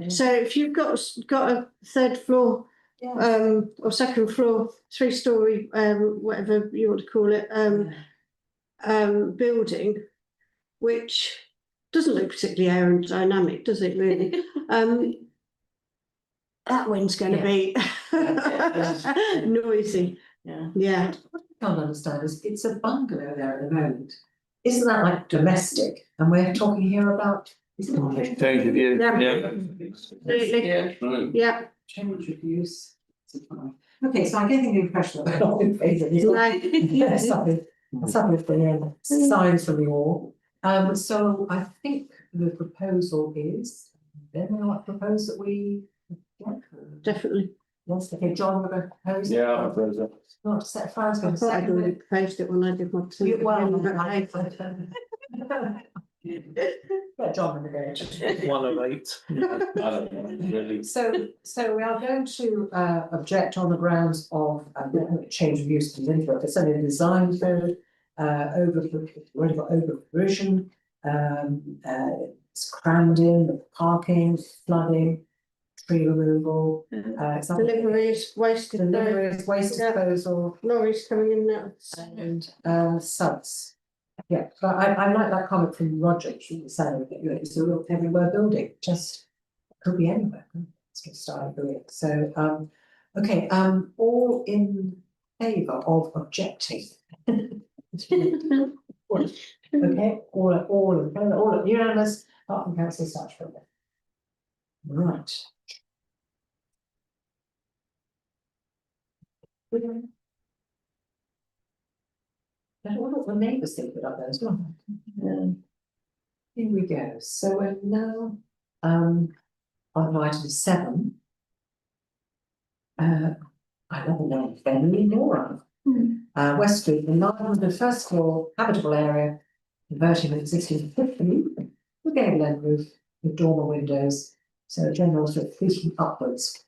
So if you've got a 3rd floor or 2nd floor, 3-storey, whatever you want to call it, building, which doesn't look particularly aerodynamic, does it really? that wind's gonna be noisy, Yeah. yeah. What I can't understand is it's a bungalow there at the moment. Isn't that like domestic? And we're talking here about. Is it okay? Change of view, Yeah. yeah. Absolutely. Right. Yeah, Change of use. Okay, so I'm getting the impression that we're not in favour of this. Yes, something with the signs from the wall. So I think the proposal is, then I want to propose that we. definitely. Yes, okay, John, we're going to propose. Yeah, I suppose that. Not set Fran's I going to thought I'd second already it. proposed it when I did my two. Yeah, John and the 1 of 8. I don't know, really. So we are going to object on the grounds of change of use to Linfield. It's only a design code, already got over provision. It's crammed in, parking, flooding, tree removal. Deliveries, waste Deliveries, waste disposal, lorries coming in now. and subs. Yeah, but I like that comment from Roger, she was saying that, you know, it's a real everywhere building, just could be anywhere. It's just style doing it. So, okay, all in favour of objecting. Okay, all in favour, all unanimous, apart from councillor Satchfield. Right. I don't know what the neighbours think about those, do I? Here we go, so we're now on item 7. I don't know if any more. West Street, enlargement of first floor habitable area, converting an existing 50 with gable end roof with dormer windows, so general sort of tweaking upwards.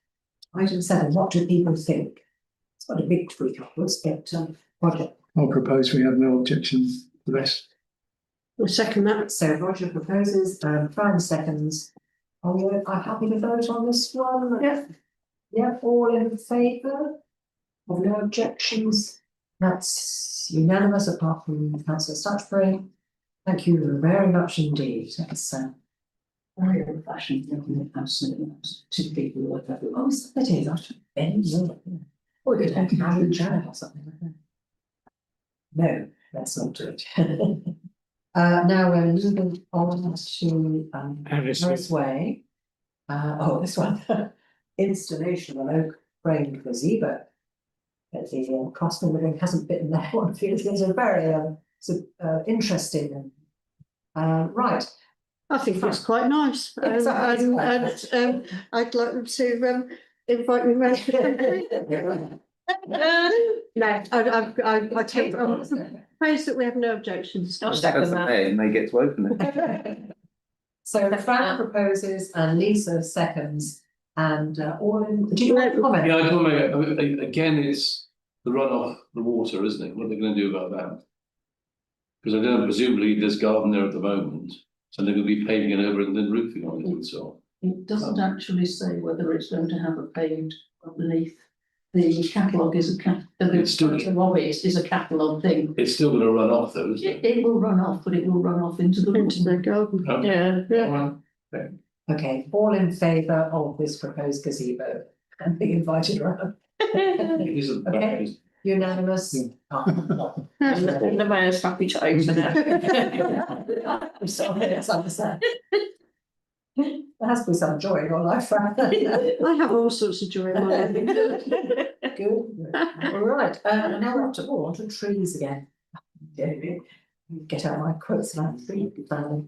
Item 7, what do people think? It's got a big tweak upwards, but Roger. I'll propose we have no objections to this. I'll second that. So Roger proposes, Fran seconds. Are you happy to vote on this one? Yeah. Yeah, all in favour? Of no objections? That's unanimous apart from councillor Stutchbury. Thank you very much indeed. That's very old fashioned, absolutely. 2 people who work everywhere. Oh, so it is, I should bend. Or we could have Harry Janet or something like that. No, let's not do it. Now we're moving on to Harris Way. This one, installation of an oak framed gazebo. But the cost of living hasn't bitten that one. It's a very interesting. Right. I think it's quite nice. Yes, And I'd like them to invite me round. No, I take praise that we have no objections. I'll second that. And they get to open it. So Fran proposes and Lisa seconds and all in, do you want to comment? Yeah, I can make, I mean, again, it's the runoff, the water, isn't it? What are they going to do about that? Because I don't know, presumably there's garden there at the moment, so they're going to be paving it over and then roofing on it and so on. It doesn't actually say whether it's going to have a paved underneath. The catalogue is It's still- a catalogue thing. It's still going to run off though, isn't it? It will run off, but it will run off into the. Into the garden. Oh. Yeah. Okay, all in favour of this proposed gazebo and being invited around. It isn't bad, Okay. is it? Unanimous. And the mayor's happy to open it. I'm sorry, it's understand. There has to be some joy in your life, Fran. I have all sorts of joy in my life. Good. All right, now we're up to, onto trees again. Get out my quotes like tree planning.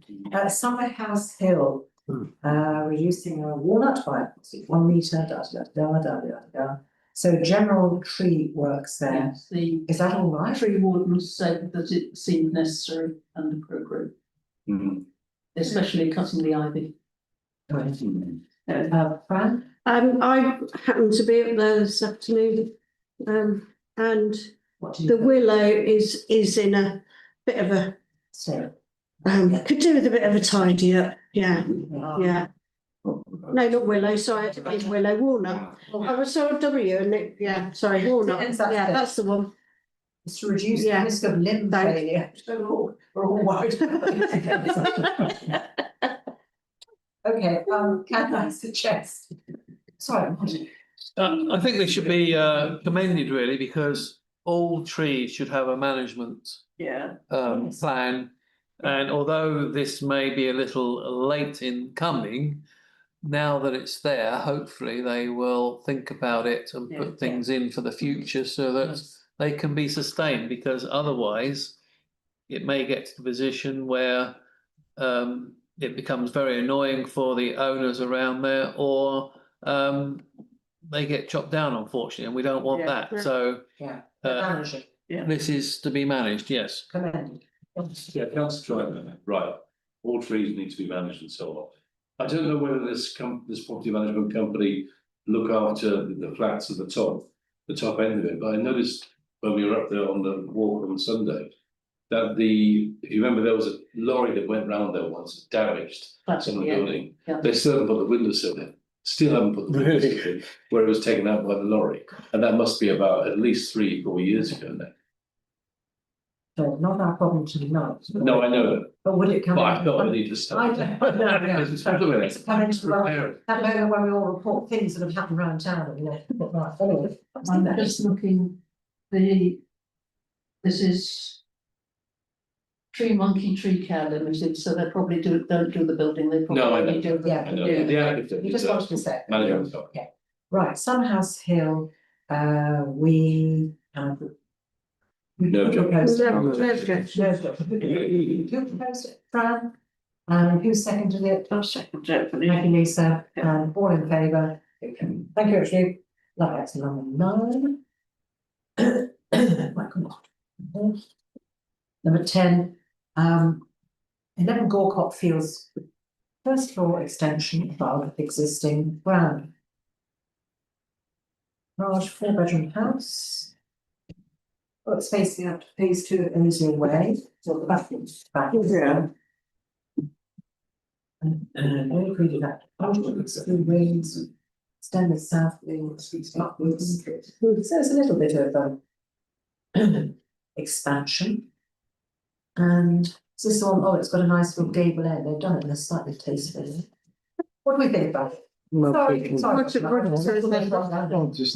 Summer House Hill, reducing a walnut by 1 metre, da. So general tree works there. Yes, the Is that all right? tree wardens said that it seemed necessary and appropriate, especially cutting the ivy. Fran? I happened to be up there this afternoon, and What do you the think? willow is in a bit of a, So, could do with a bit of a tidy up, yeah. No, not willow, sorry, it's willow, walnut. I was so W and it, yeah, sorry, walnut, yeah, that's the one. it's to reduce the Yeah. risk of limb Thanks. failure. We're all worried. Okay, can I suggest Sorry. I think they should be commended really, because all trees should have a management Yeah. Yes. plan. And although this may be a little late in coming, now that it's there, hopefully they will think about it and Yeah. put things in for the future so that Yes. they can be sustained, because otherwise it may get to the position where it becomes very annoying for the owners around there, or they get chopped down, unfortunately, and we don't want Yeah. that. So Yeah. Uh, Yeah. this is to be managed, yes. Commended. Yeah, councillor Driver, right, all trees need to be managed and so on. I don't know whether this property management company look after the flats at the top end of it, but I noticed when we were up there on the walk on Sunday, that if you remember, there was a lorry that went round there once, damaged some of the building. Yeah. They still haven't put the windowsill in, still haven't put the windowsill in, where it was taken out by the lorry, and that must be about at least 3-4 years ago now. So not our problem tonight. No, I know that, But would it come? but I felt I need to stop. I don't know. It's a couple of minutes. It's come into the Repair it. that moment when we all report things that have happened around town, you know. Right, anyway. I'm just looking, this is Tree Monkey Tree Care Limited, so they probably don't do the building, they No, I probably know. do. Yeah. I know, the architect You is just wanted to say. management company. Right, Sunhouse Hill, we have. No objection. Who proposed it? Fran? And who seconded it? I'll second it for Thank you, the. Lisa, all in favour. Thank you, actually. Lovely, that's number 9. My God. Number 10, 11 Gorcott Fields, first floor extension above existing ground. Large 4-bedroom house. Well, it's facing up to phase 2 of Ensfield Way, so the bathrooms back. Yeah. And I agree with that. Two wings, extend the south wing, upwards. So there's a little bit of expansion. And is this one, oh, it's got a nice little gable end. They've done it in a slightly tasteful. What do we think about it? Sorry. I'd just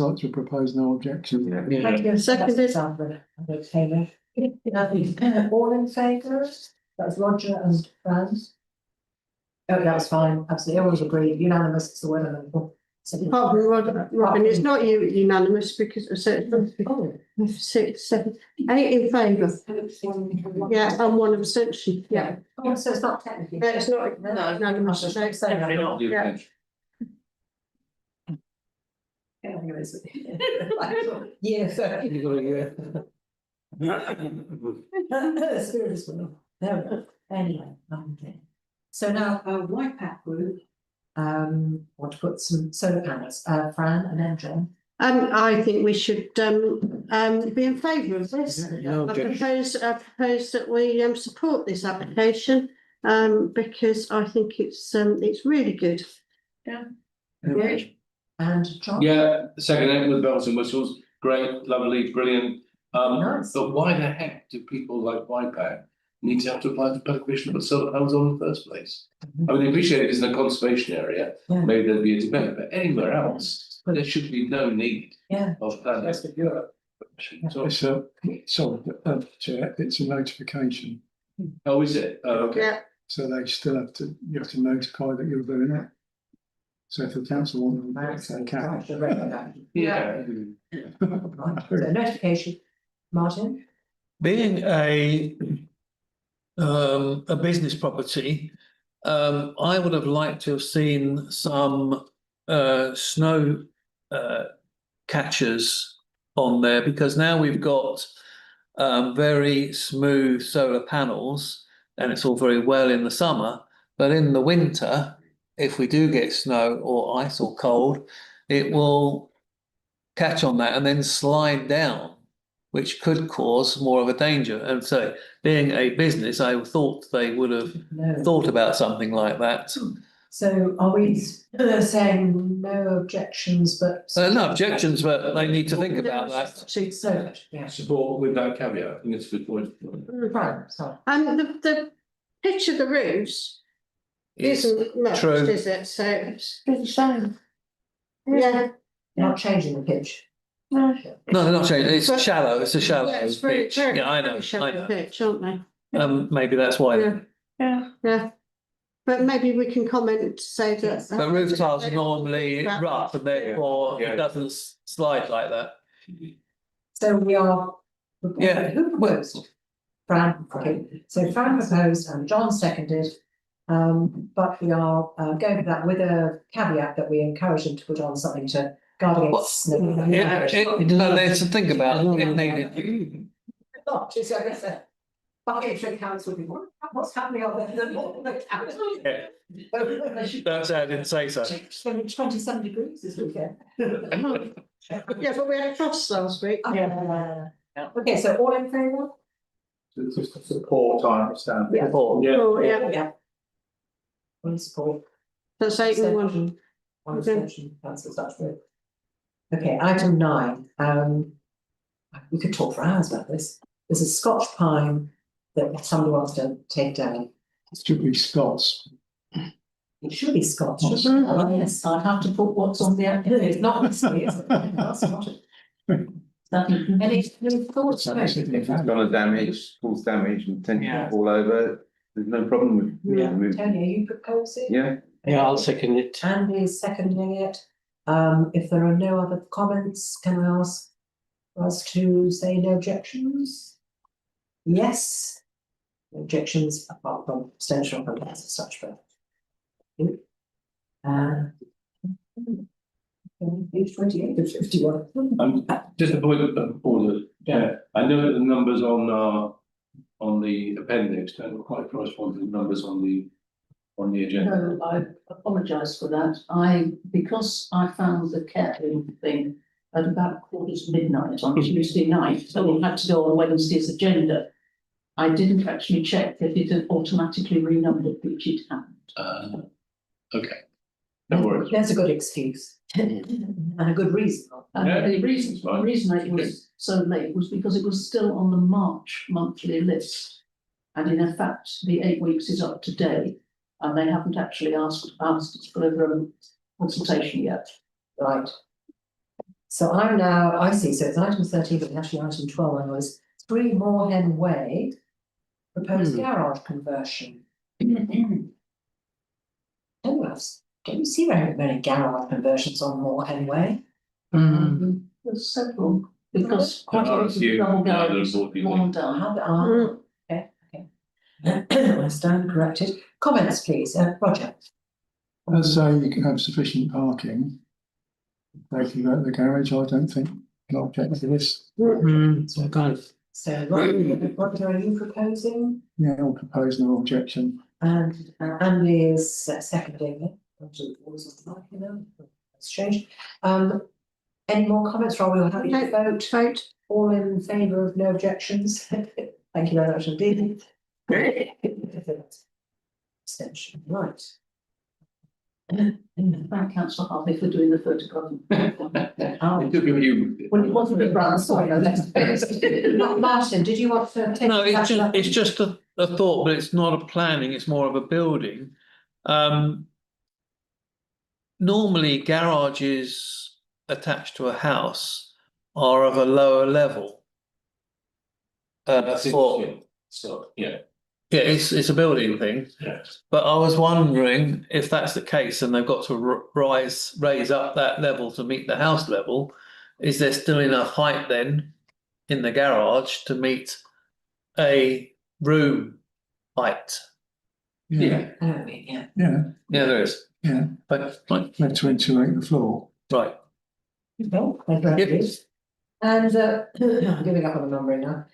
like to propose no objection. Thank you. Seconded. All in favour? That's Roger and Franz. Oh, that was fine, absolutely, everyone's agreed, unanimous, it's the word I'm looking for. Apart from Robin, it's not unanimous because it's 6, 7, 8 in favour. Yeah, and 1 abstention, yeah. Oh, so it's not technically. No, it's not, No. unanimous, I no. should say that. Yeah. Yes. Spirit is willing. There we go. Anyway, okay. So now, White Pack Group, want to put some solar panels, Fran and then John. I think we should be in favour of this. No I objection. propose that we support this application because I think it's really good. Great. And John? Yeah, second it with bells and whistles, great, lovely, brilliant. Nice. But why the heck do people like YPAC need to have to apply for planning permission to put solar panels on in the first place? I mean, I appreciate it is in a conservation area, Yeah. maybe there'd be a debate, but anywhere else, there should be no need Yeah. of planning. So, Chair, it's a notification, oh, is it? Oh, okay. Yeah, so they still have to, you have to notify that you're doing it. So if the council want them, they can. Yeah. Right, so notification, Martin? Being a business property, I would have liked to have seen some snow catchers on there, because now we've got very smooth solar panels and it's all very well in the summer, but in the winter, if we do get snow or ice or cold, it will catch on that and then slide down, which could cause more of a danger. And so, being a business, I thought they would have No. thought about something like that. So are we saying no objections, but? No objections, but they need to think about that. So, yeah. Support with that caveat, I think it's a good point. Right, sorry. and the pitch of the roofs isn't much, true. is it? So it's the same. Yeah. Not changing the pitch. No. No, they're not changing, it's But- shallow, it's a shallow Yeah, it's very, pitch, very, yeah, I know, very shallow I know. pitch, aren't they? Maybe that's why. Yeah. Yeah. But maybe we can comment to say that. But roof tiles are normally That- rough and therefore it doesn't slide like that. So we are. Yeah. Who proposed? Fran, okay, so Fran proposed and John seconded. But we are going with that with a caveat that we encourage them to put on something to guard against. No, there's to think about, it needed. Not, just like I said. Buckinghamshire Council, what's happening out there? Yeah. That's how I didn't say so. It's going to be 27 degrees this weekend. Yeah, but we had frost last week. Yeah. Okay, so all in favour? Just to support, I understand. Yeah. Oh, yeah, Yeah. One support. that's 8 and 1. One Okay. abstention, that's good. Okay, item 9, we could talk for hours about this. There's a Scotch pine that somebody wants to take down. It should be Scots. It should be Scotch. Mhm. Oh, Yes, I'd have to put what's on the application. It's not whiskey, is it? That's not it. Any thoughts? If it's gonna damage, cause damage and tend to fall over, there's no problem with. Yeah. Tony, are you proposing? Yeah. Yeah, I'll second it. Andy is seconding it. If there are no other comments, can I ask us to say no objections? Yes. No objections apart from abstention and as such, but. Page 28 to 51. Just a point of order, yeah, I know that the numbers on the appendix don't quite correspond to the numbers on the agenda. No, I apologise for that. Because I found the caring thing at about midnight on Tuesday night, so I had to go on Wednesday's agenda. I didn't actually check that it had automatically renumbered, which it hadn't. Okay, no worries. There's a good excuse and a good reason. And Yeah, the reason's fine. reason it was so late was because it was still on the March monthly list. And in effect, the 8 weeks is up to date, and they haven't actually asked us for a consultation yet. Right. So I see, so it's item 13, but actually item 12, I was 3 Moorhen Way. Proposed garage conversion. Don't you see very many garage conversions on Moorhen Way? There's several, because quite There are a a few few, double yeah, garages, there's all one done. Okay. I stand corrected. Comments, please, Roger. So you can have sufficient parking. Taking out the garage, I don't think, can object to this. So Roger, are you proposing? Yeah, I'll propose no objection. And Andy is seconding it. That's changed. Any more comments, Rob? We'll have you to vote. All in favour of no objections? Thank you very much indeed. Extension, right. Thank Councillor Harvey for doing the photograph. It took a few. Well, it wasn't a grand sign, Martin, did you want to take? No, it's just a thought, but it's not a planning, it's more of a building. Normally garages attached to a house are of a lower level. So, yeah. Yeah, it's a building thing, Yeah. but I was wondering if that's the case and they've got to raise up that level to meet the house level. Is there still enough height then in the garage to meet a room height? Yeah, Yeah. yeah, Yeah, there is. yeah. But right, We have to insulate the floor. right. And I'm giving up on the numbering now.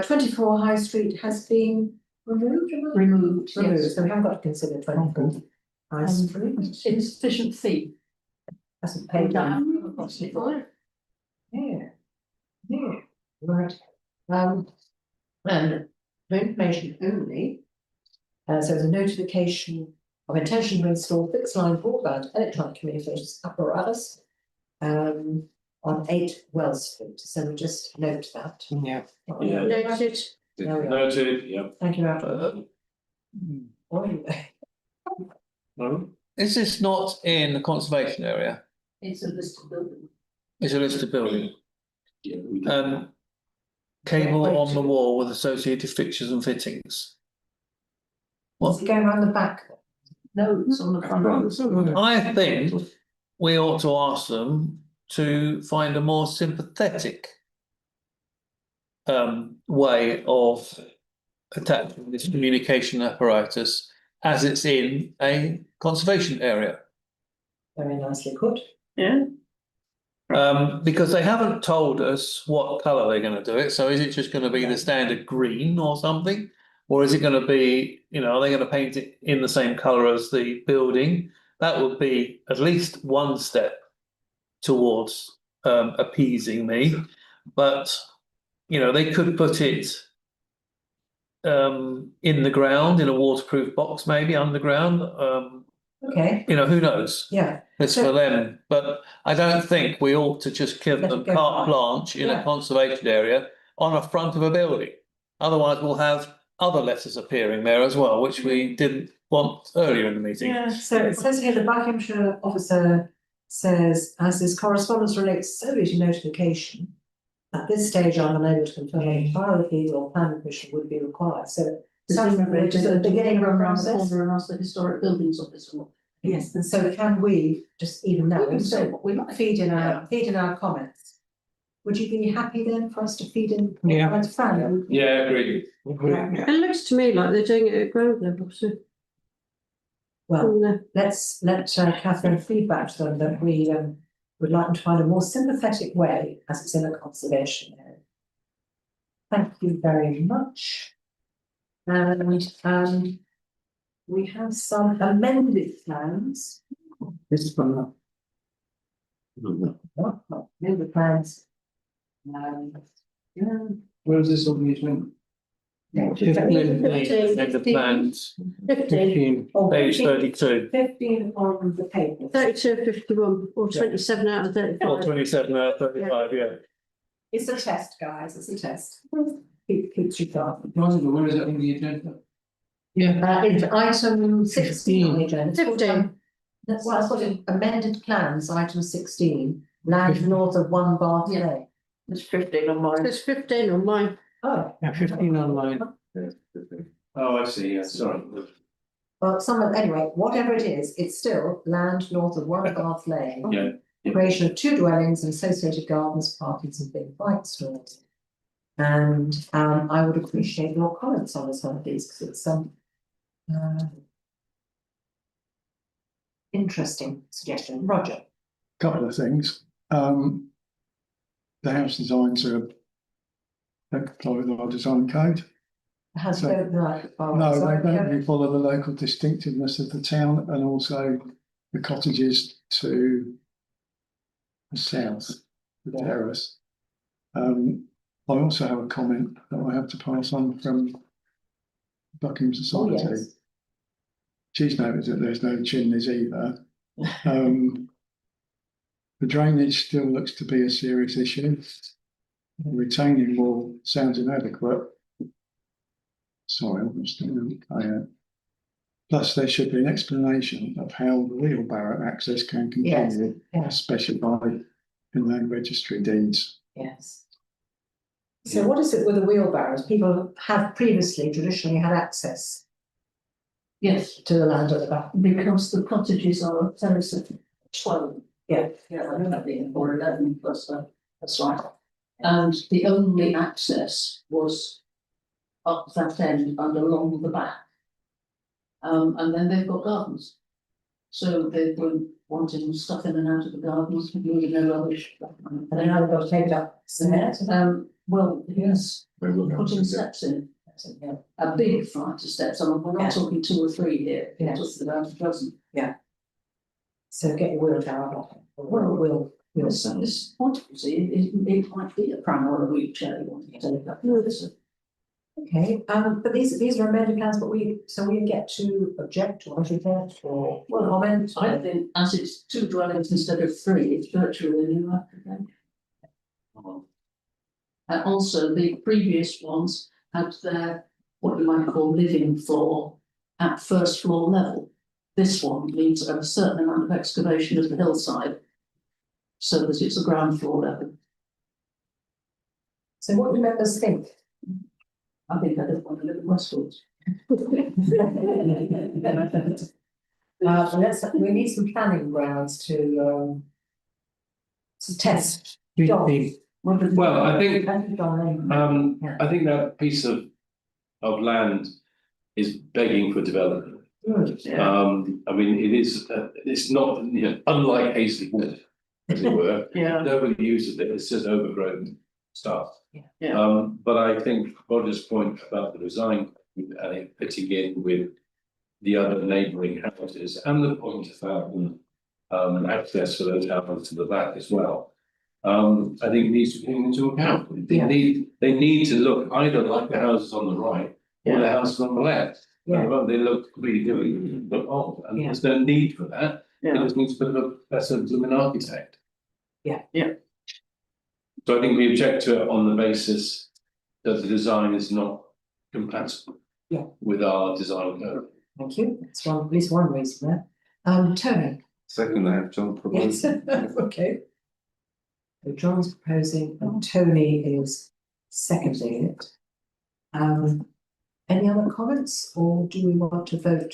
24 High Street has been removed. Removed, yes. So we haven't got to consider 24 High Street. Insufficient fee. Hasn't paid down. Across it. Yeah. Right. And for information only. So there's a notification of intention to install fixed line broadband electronic communications apparatus. On 8 Wells Street, so we just note that. Yeah. Yeah. Noted. There we are. Noted, yeah. Thank you, Roger. Is this not in the conservation area? It's a listed building. It's a listed building. Yeah, we do. Cable on the wall with associated fixtures and fittings. What's it going around the back? No, it's on the front. I think we ought to ask them to find a more sympathetic way of attaching this communication apparatus as it's in a conservation area. Very nicely put. Yeah. Because they haven't told us what colour they're going to do it. So is it just going to be the standard green or something? Or is it going to be, you know, are they going to paint it in the same colour as the building? That would be at least one step towards appeasing me. But, you know, they could put it in the ground, in a waterproof box, maybe underground. Okay, You know, who knows? yeah. It's So- for them, but I don't think we ought to just give Let them it go carte by. blanche in a Yeah. conservation area on the front of a building. Otherwise, we'll have other letters appearing there as well, which we didn't want earlier in the meeting. Yeah, so it says here the Buckinghamshire officer says, as this correspondence relates solely to notification, at this stage I'm unable to confirm any file appeal or plan permission would be required, so. Presumably, Just at the beginning of a run around the process. corner and ask the historic buildings officer. Yes, and so can we just even now, We can say what we like. feed in our comments? Would you be happy then for us to feed in? Yeah. comments, Fran? Yeah, agreed. Yeah. It looks to me like they're doing it at ground level, so. Well, No. let's let Catherine feedback to them that we would like them to find a more sympathetic way as it's in a conservation area. Thank you very much. And we have some amended plans. This one. Amended plans. Yeah. Where is this on the agenda? The plans, 15, page 32, 15 on the paper. 32, 51, or 27 out of 35. or 27 out of 35, yeah. It's a test, guys, it's a test. Keeps you sharp. Where is it on the agenda? It's item 16 on the agenda. 15. That's why I put in amended plans, item 16, land north of One Bath Lane. It's 15 on mine. There's 15 on mine. Oh, 15 online. Oh, I see, yeah, sorry. well, anyway, whatever it is, it's still land north of One Bath Lane. Yeah. Creation of 2 dwellings and associated gardens, parkings and big bike stores. And I would appreciate your comments on this one of these, because it's interesting suggestion. Roger. Couple of things. The house designs are comply with our design code. Has So- go right. No, they don't really follow the local distinctiveness of the town and also the cottages to the south, the terrace. I also have a comment that I have to pass on from Buckingham Society. yes. She's noted that there's no chimneys either. The drainage still looks to be a serious issue. The retaining wall sounds inadequate. Sorry, I'm just plus there should be an explanation of how the wheelbarrow access can Yes, continue, yeah. as specified in land registry deeds. Yes. So what is it with the wheelbarrows? People have previously traditionally had access Yes, to the land at the back. because the cottages are terrace of 12. Yeah. Yeah, I know that being or 11 plus that's right. And the only access was up that end and along the back. And then they've got gardens. So they were wanting stuff in and out of the gardens, moving no rubbish. And then now they've got to take it up. Well, yes, putting steps in, Yeah. a big flight of steps, and we're Yeah. not talking 2 or 3 here, we're Yes. talking about a dozen. So get your wheelbarrow off. We'll. So this point, you see, it might be a pram or a wheelchair you want to take up. Okay, but these are amended plans, but we get to object or reject or comment. I think as it's 2 dwellings instead of 3, it's virtually a new application. And also the previous ones had their, what you might call living floor at first floor level. This one needs a certain amount of excavation of the hillside so that it's a ground floor level. So what do members think? I think I don't want to live in Westfield. We need some planning grounds to test. John. Well, I think, John, I think that piece of land is begging for development. I mean, it is, it's not, you know, unlike Hasty Wood, as it were. Yeah. Nobody uses it, it's just overgrown stuff. Yeah. But I think Roger's point about the design and it fitting in with the other neighbouring houses and the point about access for those houses to the back as well. I think needs to be taken into account. They need to look either like the houses on the right or the houses on the left. Yeah. They look really good, look old, and there's no need for that. It just needs to look better to an architect. Yeah. So I think we object to it on the basis that the design is not compatible with our design code. Thank you. That's one, at least one reason there. Tony. Second, I have John Yes, okay. So John's proposing and Tony is seconding it. Any other comments, or do we want to vote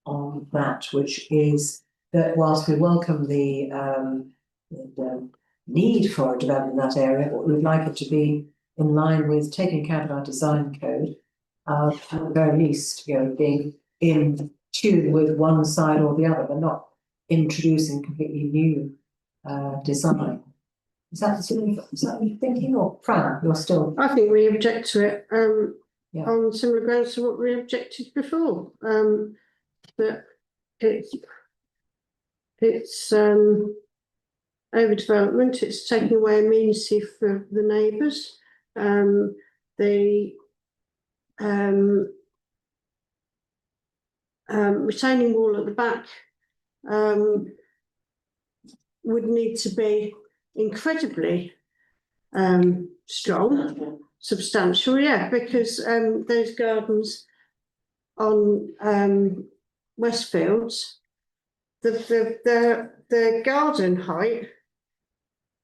on that, which is that whilst we welcome the need for a development in that area, but we'd like it to be in line with taking account of our design code, at the very least, you know, being in tune with one side or the other, but not introducing completely new design. Is that what you're thinking, or Fran, you're still? I think we object to it, Yeah. on similar grounds to what we objected before, that it's overdevelopment, it's taking away amenity for the neighbours, the retaining wall at the back would need to be incredibly strong, substantial, because those gardens on Westfields, the garden height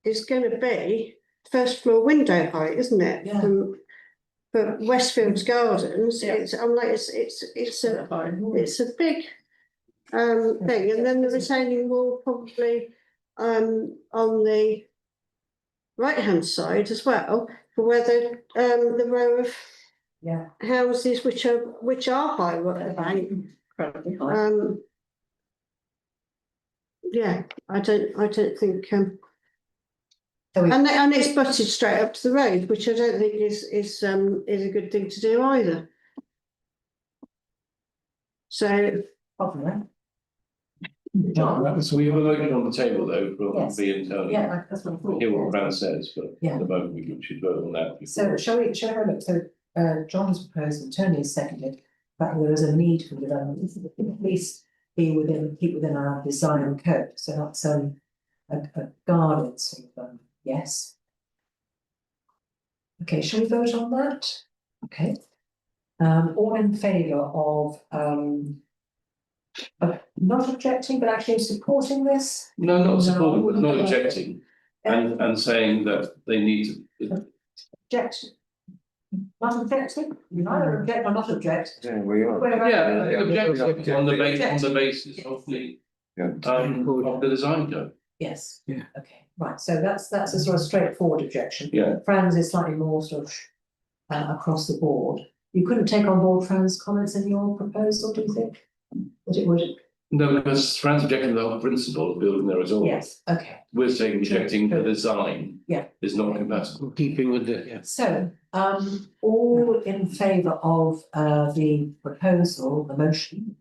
is going to be first floor window height, isn't it? Yeah. For Westfields Gardens, it's a big thing, and then the retaining wall probably on the right hand side as well, for where the row of houses which are high at the bank. Incredibly high. I don't think and it's butted straight up to the road, which I don't think is a good thing to do either. So So we have a motion on the table though from B and Tony. Yeah, that's what I thought. Hear what Fran says, but Yeah. at the moment we should vote on that. So shall we have a look? So John's proposed and Tony's seconded, but there is a need for development, at least keep within our design code. So that's a garden sort of yes. Okay, shall we vote on that? Okay. All in favour of not objecting, but actually supporting this? No, not supporting, not objecting, and saying that they need to. Object. Not objecting? You either object or not object. Yeah, we are. Yeah, object on the basis of the design code. Yes. Yeah. Okay, right, so that's a sort of straightforward objection. Yeah. Fran's is slightly more sort of across the board. You couldn't take on board Fran's comments in your proposal, do you think? That it would? No, because Fran's objecting the whole principle of building there as well. Yes, okay. We're saying rejecting the design. Yeah. Is not compatible. Keeping with it, So, all in favour of the proposal, the motion,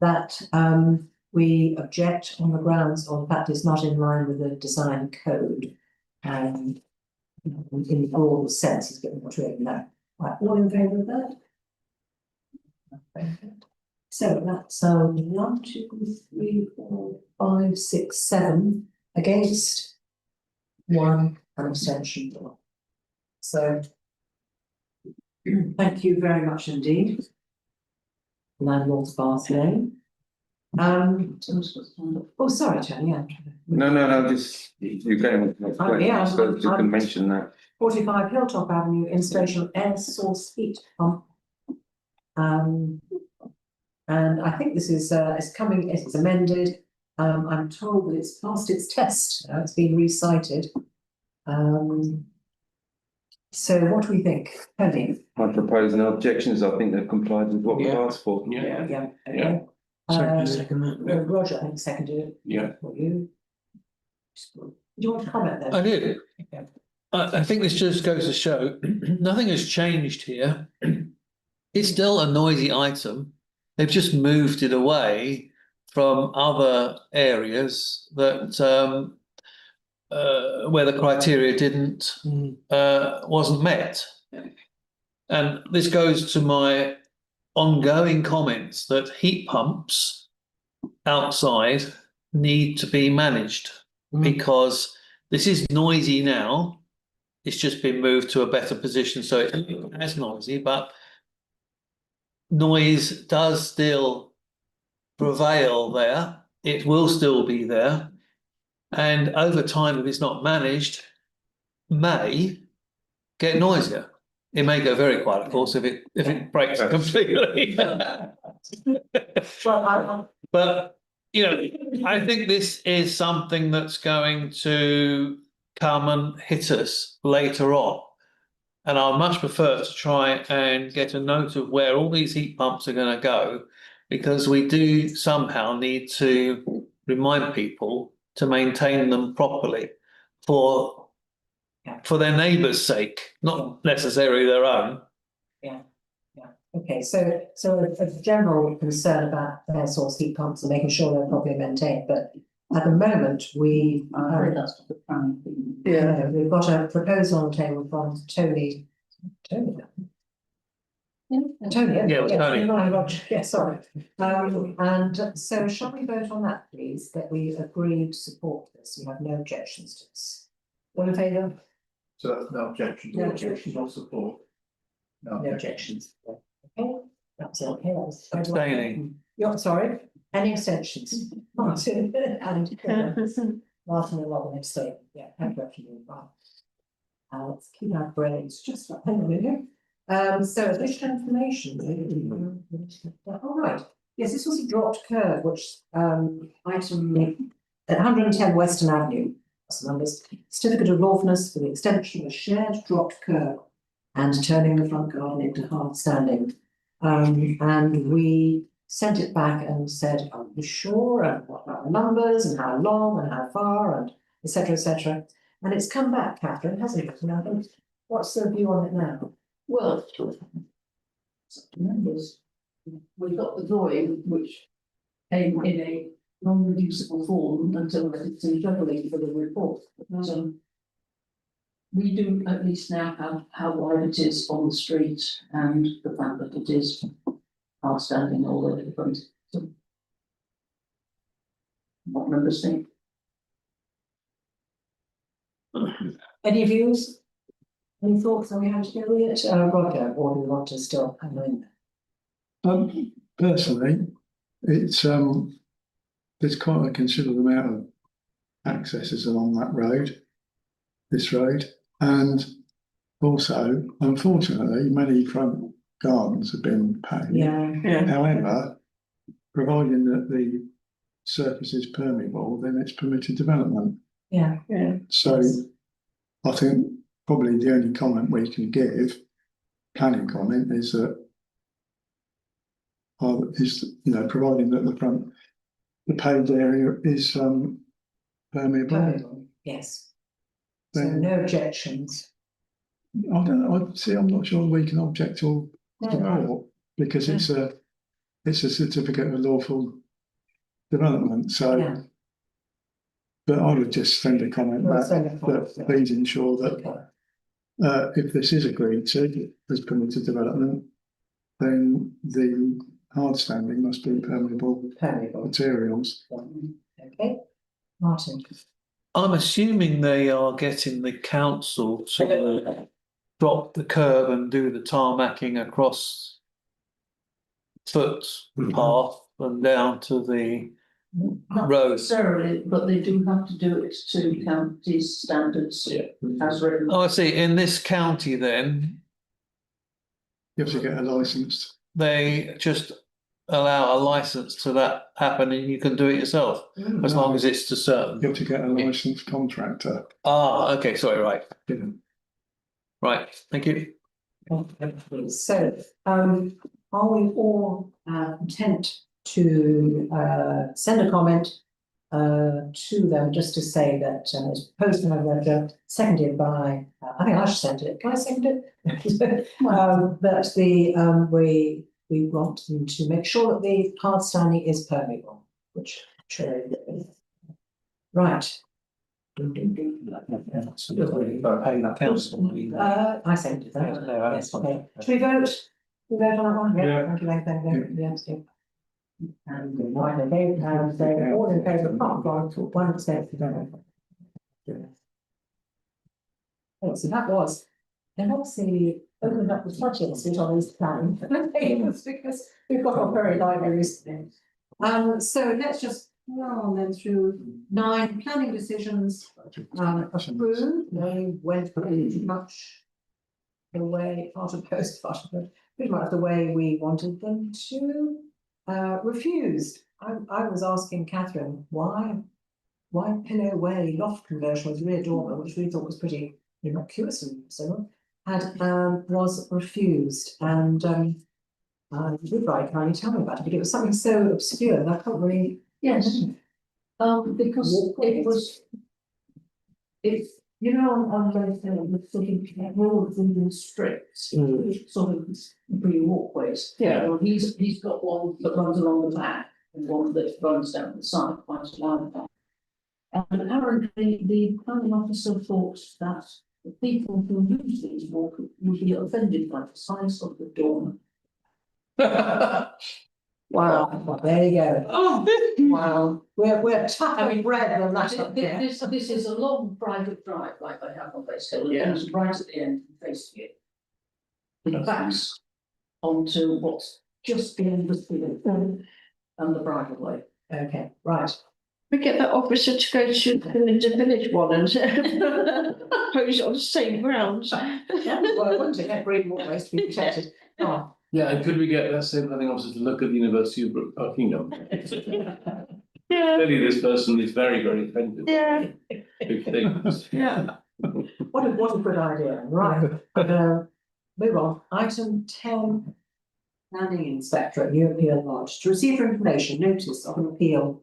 that we object on the grounds of the fact it's not in line with the design code. And in the broad sense, it's getting what we know. Right, all in favour of that? So that's 1, 2, 3, 4, 5, 6, 7 against, 1 abstention. So thank you very much indeed, landlord's Bath Lane. Oh, sorry, Tony, yeah. No, just, you're going with the next question, yeah, so just to I'm- mention that. 45 Hilltop Avenue, installation of air source heat pump. And I think this is coming, it's amended. I'm told that it's passed its test, it's been recited. So what do we think, Tony? I propose no objections, I think they've complied with what we've Yeah. asked for. Yeah. Yeah, Yeah. okay. Roger, I think seconded it. Yeah. For you. Do you want to comment then? I do. Okay. I think this just goes to show nothing has changed here. It's still a noisy item. They've just moved it away from other areas that where the criteria wasn't met. And this goes to my ongoing comments that heat pumps outside need to be managed because this is noisy now. It's just been moved to a better position, so it's not as noisy, but noise does still prevail there. It will still be there. And over time, if it's not managed, may get noisier. It may go very quiet, of course, if it breaks completely. But I think this is something that's going to come and hit us later on. And I much prefer to try and get a note of where all these heat pumps are going to go, because we do somehow need to remind people to maintain them properly for their neighbours' sake, not necessarily their own. Okay, so a general concern about air source heat pumps and making sure they're properly maintained, but at the moment we've got a proposal on the table from Tony. Sorry. And so shall we vote on that, please, that we agree to support this? We have no objections to this. All in favour? So that's no objections. No objections. Or support. No objections. Okay, that's okay. Abstaining. You're sorry, any abstentions? Martin and Martin and Robin abstaining. Yeah, thank you. Let's keep our brains just for a minute. So additional information. All right. Yes, this was a dropped curve, which item at 110 Western Avenue. That's the numbers. Certificate of lawfulness for the extension of a shared dropped curve and turning the front garden into hard standing. And we sent it back and said, are you sure? And what about the numbers and how long and how far and etc. etc. And it's come back, Catherine, hasn't it? And I think, what's the view on it now? Well, numbers. We got the drawing, which came in a non-reducible form until it's juggling for the report. But, we do at least now have how wide it is on the street and the fact that it is outstanding all over the front. So, what members think? Any views? Any thoughts on how to deal with it? Roger, or do you want to still hang in? Personally, it's there's quite a considerable amount of accesses along that road, this road, and also, unfortunately, many front gardens have been paved. Yeah. However, providing that the surface is permeable, then it's permitted development. Yeah. So I think probably the only comment we can give, planning comment, is that providing that the paved area is permeable. Yes. So Then no objections. I don't know. I'm not sure we can object or support because it's a certificate of lawful development. So, Yeah. but I would just send a comment back that please ensure that if this is agreed to as permitted development, then the hard standing must be permeable materials. Okay, Martin. I'm assuming they are getting the council to drop the curb and do the tarmacking across footpath and down to the Not road. necessarily, but they do have to do it to county standards as written. Oh, I see. In this county then, You have to get a licence. they just allow a license to that happen and you can do it yourself, as long as it's to certain. You have to get a licensed contractor. Ah, okay, sorry, right. Yeah. Right, thank you. So, are we all content to send a comment to them just to say that it's proposed by Roger, seconded by, I think I should send it. Can I send it? That we want them to make sure that the hard standing is permeable, which sure. Right. I seconded that. Yes, okay. Should we vote? We vote on that one? Yeah. Thank you, yes. And right, okay, so all in favour, apart from one abstention. Oh, so that was, they've obviously opened up the budgets which on these plans, because we've got on very lively recently. So let's just go on then through 9 planning decisions, approved, they went pretty much the way, part of post, part of it, pretty much the way we wanted them to. Refused. I was asking Catherine why Pillow Way loft conversion with rear dormer, which we thought was pretty innocuous and so on, was refused. And you did very kindly tell me about it, but it was something so obscure that I can't really. Yes, because it's you know, on those sort of broad wooden strips, sort of green walkways. Yeah. Well, he's got one that runs along the back and one that runs down the side, quite a while back. And apparently the planning officer thought that the people who use these walkways would be offended by the size of the dormer. Wow, well, there you go. Oh, wow. We're tough and bread than that up here. This is a long private drive like they have on Base Hill. Yeah. It comes right at the end facing it. It backs onto what's just beyond the field and the bridle way. Okay, right. We get that officer to go to the village one and pose it on the same grounds. Well, I want to get green walkways to be protected. Oh. Yeah, and could we get that same planning officer to look at the University of Buckingham? Yeah, Clearly, this person is very, very offended. yeah, Big things. yeah. What a good idea, right, move on, item 10. Planning Inspector at European Lodge, to receive for information notice of an appeal.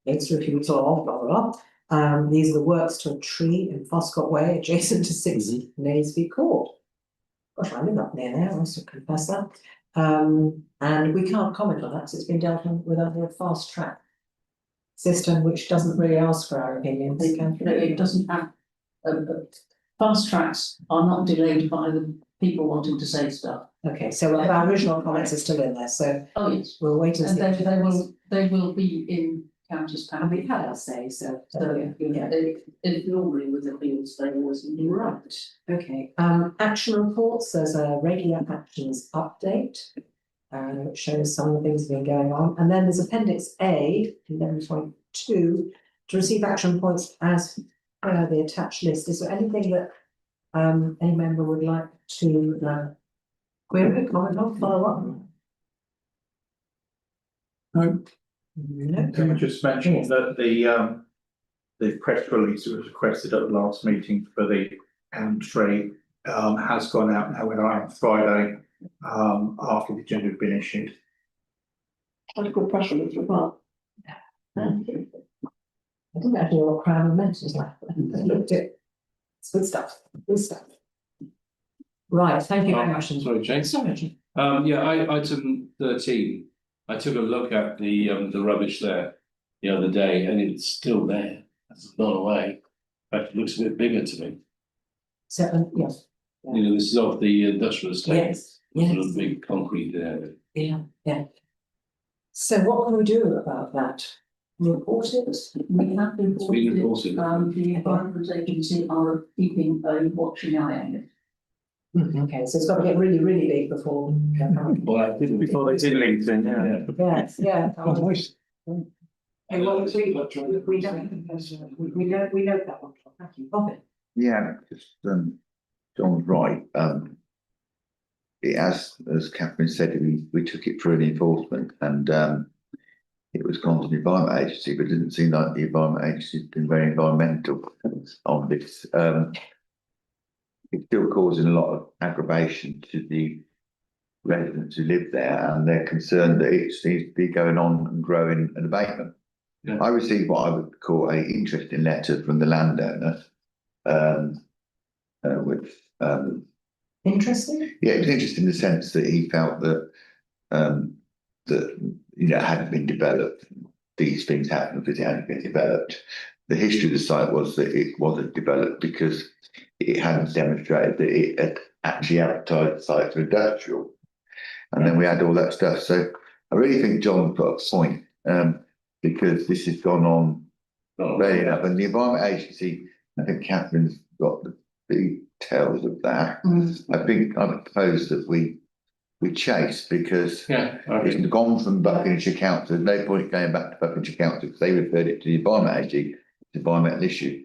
It's refusal of, blah, blah, blah. These are the works to a tree in Foscott Way adjacent to 6 Naseby Court. Gosh, I live up near there, I must confess that. And we can't comment on that, because it's been dealt with under a fast track system, which doesn't really ask for our opinions. It doesn't have, fast tracks are not delayed by the people wanting to say stuff. Okay, so our original comments are still in there, so Oh, yes. we'll wait and And see. they will be in counties. And we've had our say, so. Yeah, they normally with appeals, they always do. Right, okay, action reports, there's a regular actions update. Which shows some of the things that have been going on, and then there's appendix A, 11.2, to receive action points as per the attached list. Is there anything that any member would like to query, comment on, follow up? No. Can we just mention that the press release that was requested at the last meeting for the tree has gone out now on Friday after the agenda had been issued. What a good press release as well. I didn't actually know what Crown and Mint is like. I looked at it. It's good stuff, good stuff. Right, thank you very much. Sorry, Jane. Sorry. Yeah, item 13. I took a look at the rubbish there the other day, and it's still there. It's not away. In fact, it looks a bit bigger to me. So, yes. You know, this is off the industrial estate. Yes, With a yes. little big concrete there. Yeah. So what can we do about that? Report it? We have been It's been reported. the Environment Agency are keeping a watching eye on it. Okay, so it's got to get really, really big before. Well, I didn't before they did LinkedIn, yeah. Yes, yeah. Nice. Okay, well, we know that one. Thank you, Robin. Yeah, just, John's right, it as Catherine said, we took it through an enforcement and, it was gone to the Environment Agency, but it didn't seem like the Environment Agency has been very environmental on this. It's still causing a lot of aggravation to the residents who live there, and they're concerned that it seems to be going on and growing an abatement. Yeah. I received what I would call a interesting letter from the landowner, which Interesting? yeah, it was interesting in the sense that he felt that that it hadn't been developed. These things happened because it hadn't been developed. The history of the site was that it wasn't developed because it hadn't demonstrated that it had actually advertised the site for industrial. And then we had all that stuff. So I really think John's got a point, because this has gone on very enough. And the Environment Agency, I think Catherine's got the details of that. I think I propose that we chase, because it's gone from Buckinghamshire Council. There's no point going back to Buckinghamshire Council because they referred it to the Environment Agency, it's an environmental issue.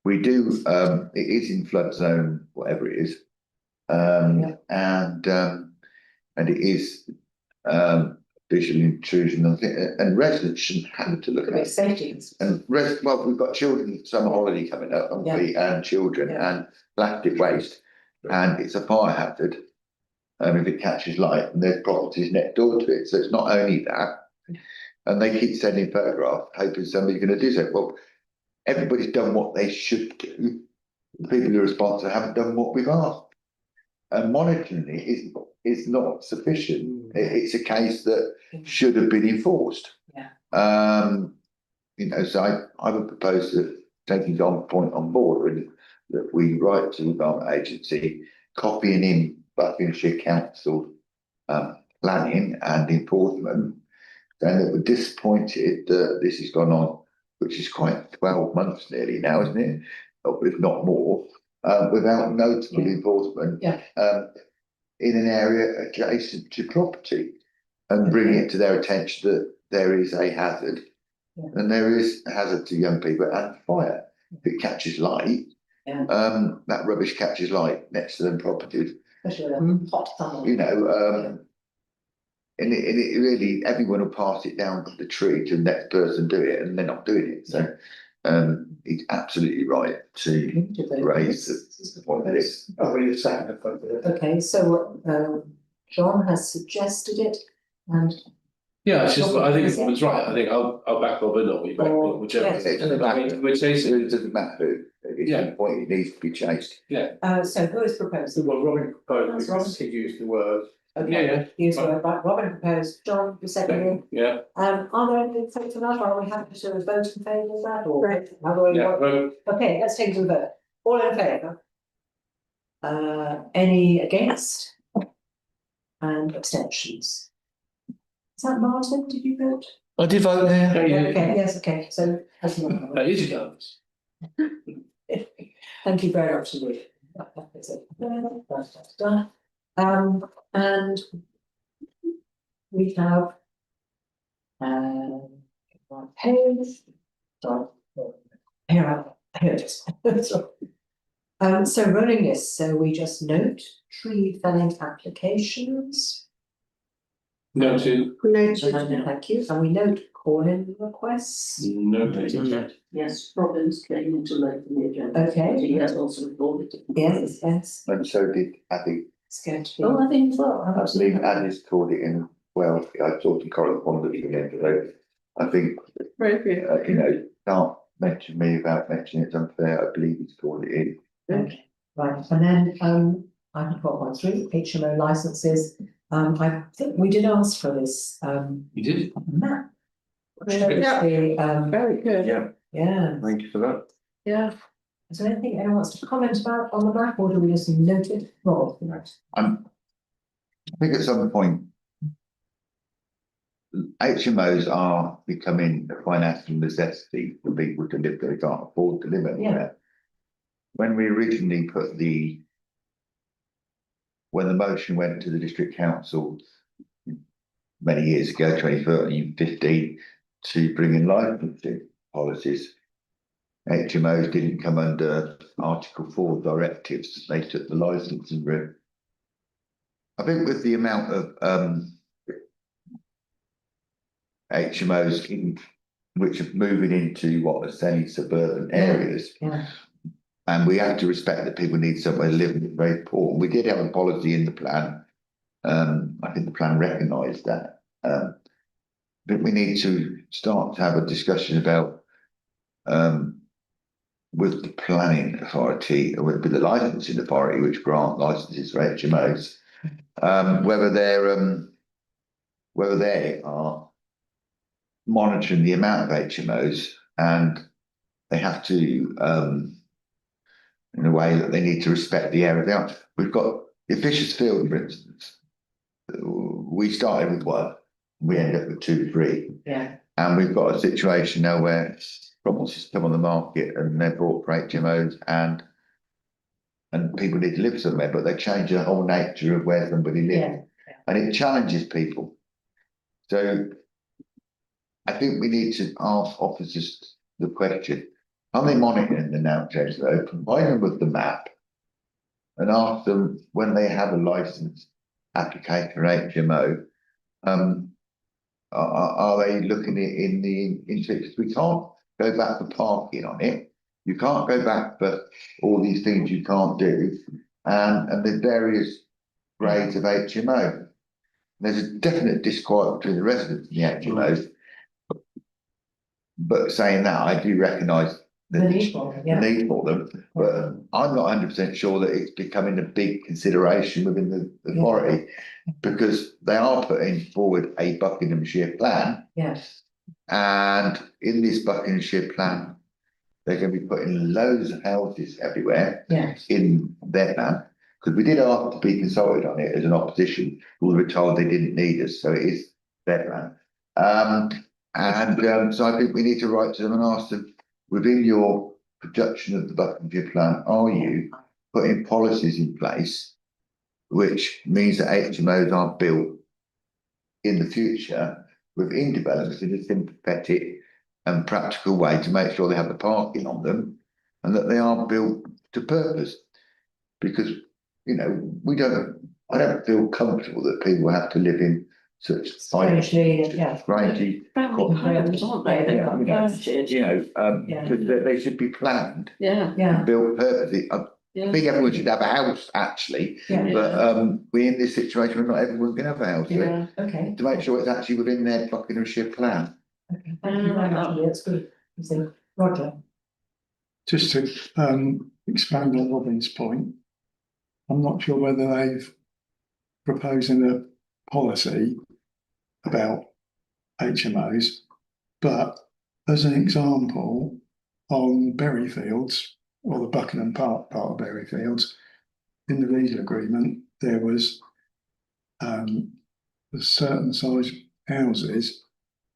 We do, it is in flood zone, whatever it is. And it is visual intrusion, and residents shouldn't have to look at it. Safety. And well, we've got children summer holiday coming up, haven't we? And children and plastic waste, and it's a fire hazard. If it catches light, and there's properties next door to it, so it's not only that. And they keep sending photographs, hoping somebody's going to do so. Well, everybody's done what they should do. The people who are responsible haven't done what we've asked. And monitoring it is not sufficient. It's a case that should have been enforced. So I would propose that, taking John's point on board, and that we write to the Environment Agency, copying in Buckinghamshire Council planning and enforcement, and that we're disappointed that this has gone on, which is quite 12 months nearly now, isn't it? If not more, without notable enforcement in an area adjacent to property, and bringing it to their attention that there is a hazard, and there is a hazard to young people and fire. If it catches light, that rubbish catches light next to them properties. Especially hot summer. And it really, everyone will pass it down the tree to the next person do it, and they're not doing it. So he's absolutely right to raise the point of this. Okay, so John has suggested it, and it's just, I think it's right. I think I'll back Robin, or we back whichever. It doesn't matter. We're chasing. It doesn't matter who. It's the point, it needs to be chased. so who is proposing? Well, Robin proposed because he used the word. Okay, use the word, right, Robin proposed, John, you seconded. Are there any in favour of that, or are we happy to vote in favour of that, or? How do we vote? Okay, let's take it to the vote. All in favour? Any against? And abstentions? Is that Martin, did you vote? I did vote there. Okay, yes, okay, so. Easy goes. Thank you very much indeed. And we have page. Sorry. Here it is. So rolling list, so we just note tree felling applications. Noted. Thank you, and we note call-in requests. Noted. Yes, Robin's came into late in the agenda. Okay. He has also recorded it. Yes. And so did Abby. It's going to be. Oh, I think so. I believe Abby's called it in. Well, I talked to correspondence again today. I think, can't mention me without mentioning it's unfair. I believe he's called it in. Okay, right, and then I have got 1 3 HMO licenses. I think we did ask for this You did? map. Very good. Yeah. Thank you for that. Yeah. Is there anything anyone wants to comment about on the map, or do we just note it? Rob? I think at some point, HMOs are becoming a financial necessity for people to live there. They can't afford to live anywhere. When we originally put the when the motion went to the district council many years ago, 2013, 15, to bring in licensing policies, HMOs didn't come under Article 4 directives. They took the licensing route. I think with the amount of HMOs which are moving into what are semi-suburban areas, and we have to respect that people need somewhere to live, and it's very important. We did have a policy in the plan. I think the plan recognised that. But we need to start to have a discussion about with the planning authority, with the licensing authority, which grant licenses for HMOs, whether they are monitoring the amount of HMOs, and they have to, in a way that they need to respect the area they are. We've got Fisher's Field, for instance. We started with 1, we end up with 2, 3. Yeah. And we've got a situation now where properties come on the market and they're brought for HMOs, and people need to live somewhere, but they change the whole nature of where somebody lives, and it challenges people. So I think we need to ask officers the question: are they monitoring the now change though? Provide them with the map and ask them when they have a license application for HMO, are they looking at it in the interest? We can't go back for parking on it. You can't go back for all these things you can't do, and there's various grades of HMO. There's a definite disquiet between the residents and the HMOs. But saying that, I do recognise the need for them, but I'm not 100% sure that it's becoming a big consideration within the authority, because they are putting forward a Buckinghamshire plan. Yes. And in this Buckinghamshire plan, they're going to be putting loads of houses everywhere in their plan, because we did ask to be consulted on it as an opposition. We were told they didn't need us, so it is their plan. So I think we need to write to them and ask them, within your production of the Buckinghamshire plan, are you putting policies in place which means that HMOs are built in the future within developments in a sympathetic and practical way to make sure they have the parking on them, and that they are built to purpose? Because, you know, I don't feel comfortable that people have to live in such strangely, family homes, aren't they? They've got garages. You know, they should be planned. Yeah. Built purposely. I think everyone should have a house, actually. But we're in this situation where not everyone's going to have a house. Okay. To make sure it's actually within their Buckinghamshire plan. Okay. Thank you very much. That's good. Roger. Just to expand on Robin's point, I'm not sure whether they've proposing a policy about HMOs, but as an example, on Berryfields, or the Buckingham part of Berryfields, in the legal agreement, there was a certain size houses,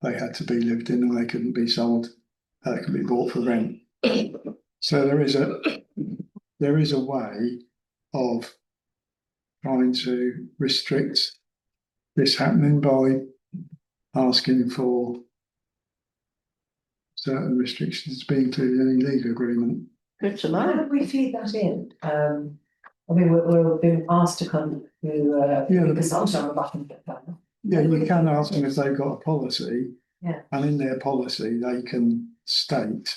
they had to be lived in and they couldn't be sold, they could be bought for rent. So there is a way of trying to restrict this happening by asking for certain restrictions to be included in any legal agreement. Good to How know. do we feed that in? I mean, we're being asked to come to consult on the Buckingham plan. Yeah, you can ask them if they've got a policy. Yeah. And in their policy, they can state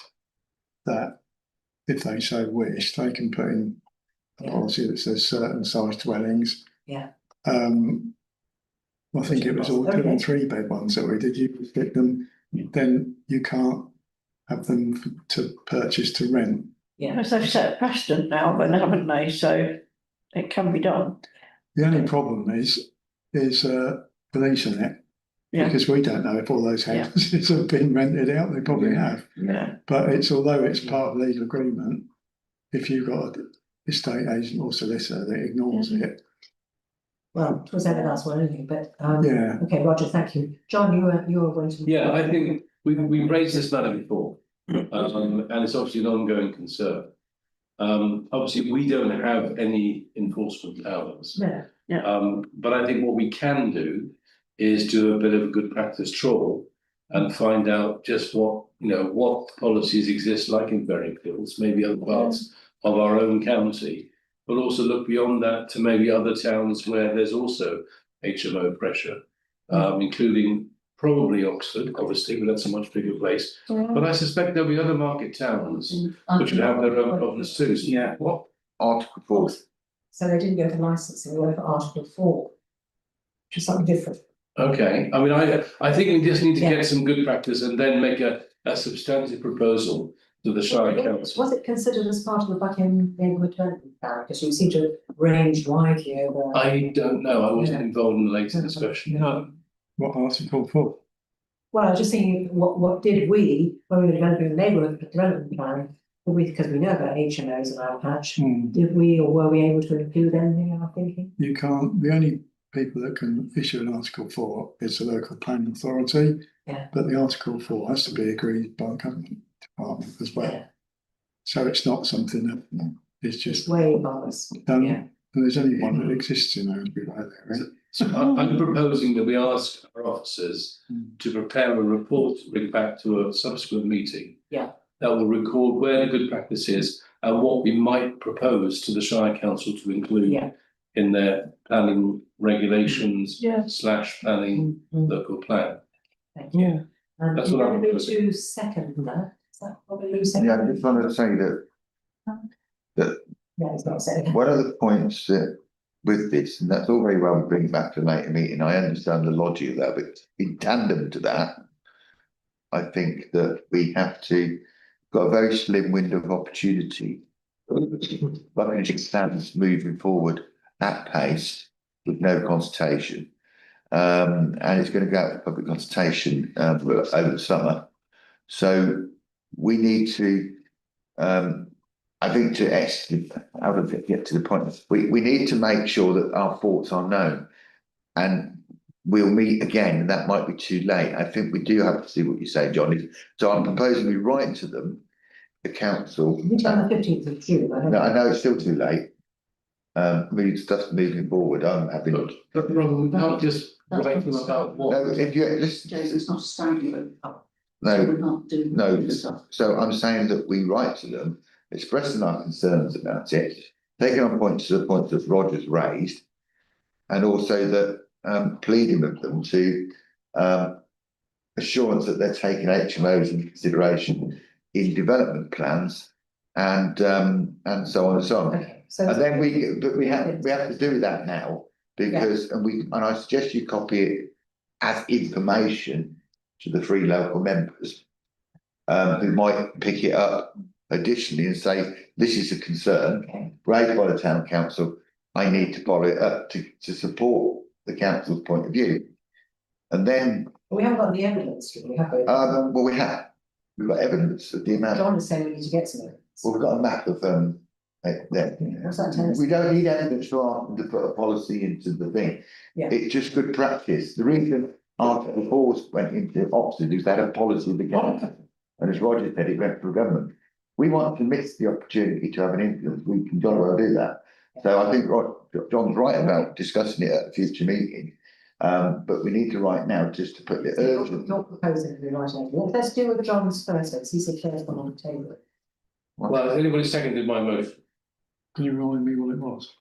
that if they so wish, they can put in a policy that says certain size dwellings. Yeah. I think it was all 2 and 3 bed ones that we did. You restrict them, then you can't have them to purchase to rent. Yeah. Because they've set a precedent now, but haven't they? So it can be done. The only problem is policing it. Because we don't know if all those houses have been rented out. They probably have. Yeah. But although it's part of legal agreement, if you've got an estate agent or solicitor that ignores it. Well, it was evidence or anything, but okay, Roger, thank you. John, you were going to. Yeah, I think we've raised this matter before, and it's obviously an ongoing concern. Obviously, we don't have any enforcement powers. No, But I think what we can do is do a bit of a good practice trawl and find out just what policies exist, like in Berryfields, maybe other parts of our own county, but also look beyond that to maybe other towns where there's also HMO pressure, including probably Oxford, obviously, but that's a much bigger place. But I suspect there'll be other market towns which will have their own problems too. So Yeah. what? Article 4. so they didn't go for licensing, they went for Article 4, which is something different. Okay, I mean, I think we just need to get some good practice and then make a substantive proposal to the Shire Council. Was it considered as part of the Buckingham neighbourhood development plan? Because you seem to have ranged widely over. I don't know, I wasn't involved in the later discussion. No, what Article 4? Well, I was just thinking, what did we, when we were developing the neighbourhood development plan, because we know about HMOs in our patch, did we or were we able to include anything in our thinking? You can't, the only people that can issue an Article 4 is the local planning authority. Yeah. But the Article 4 has to be agreed by the government department as well. Yeah. So it's not something that is just It's way above us. done. Yeah. And there's only one that exists in Owensby right there, right? So I'm proposing that we ask our officers to prepare a report to bring back to a subsequent meeting. Yeah. That will record where the good practice is and what we might propose to the Shire Council to include in their planning regulations / planning local plan. Thank you. And That's you're what I'm going to proposing. do second that? Is that probably Lou second? Yeah, I just wanted to say that Yeah, it's not second. one of the points that with this, and that's all very well to bring back to a later meeting, I understand the logic of that, but in tandem to that, I think that we have to, got a very slim window of opportunity. Buckingham stands moving forward at pace with no consultation. And it's going to go out for public consultation over the summer. So we need to, I think to actually, how to get to the point, we need to make sure that our thoughts are known. And we'll meet again, and that might be too late. I think we do have to see what you say, John. So I'm proposing we write to them, the council. Which on the 15th of June? No, I know it's still too late. Stuff's moving forward. I'm happy. But we can't just write them about what. No, if you listen. It's not standing. No, We're not doing no. stuff. So I'm saying that we write to them, expressing our concerns about it, taking on points to the points that Roger's raised, and also that pleading with them to assurance that they're taking HMOs into consideration in development plans and so on and so on. Okay. So And then we have to do that now because and I suggest you copy it as information to the 3 local members who might pick it up additionally and say this is a concern raised by the town council. I need to follow it up to support the council's point of view, and then we haven't got the evidence, do we? Have we? well we've got evidence of the amount. John is saying we need to get some evidence. Well, we've got a map of What's that tell us? we don't need evidence to put a policy into the thing. Yeah. It's just good practice. The reason Article 4 went into Oxford is they had a policy of the government. And as Roger said, it went for government. We want to miss the opportunity to have an influence. We can jolly well do that. So I think John's right about discussing it at a future meeting. But we need to write now just to put it urgent. You're proposing the right idea. Let's do with John's first, because he's the first one on the table. Well, has anybody seconded my motion? Can you remind me what it was?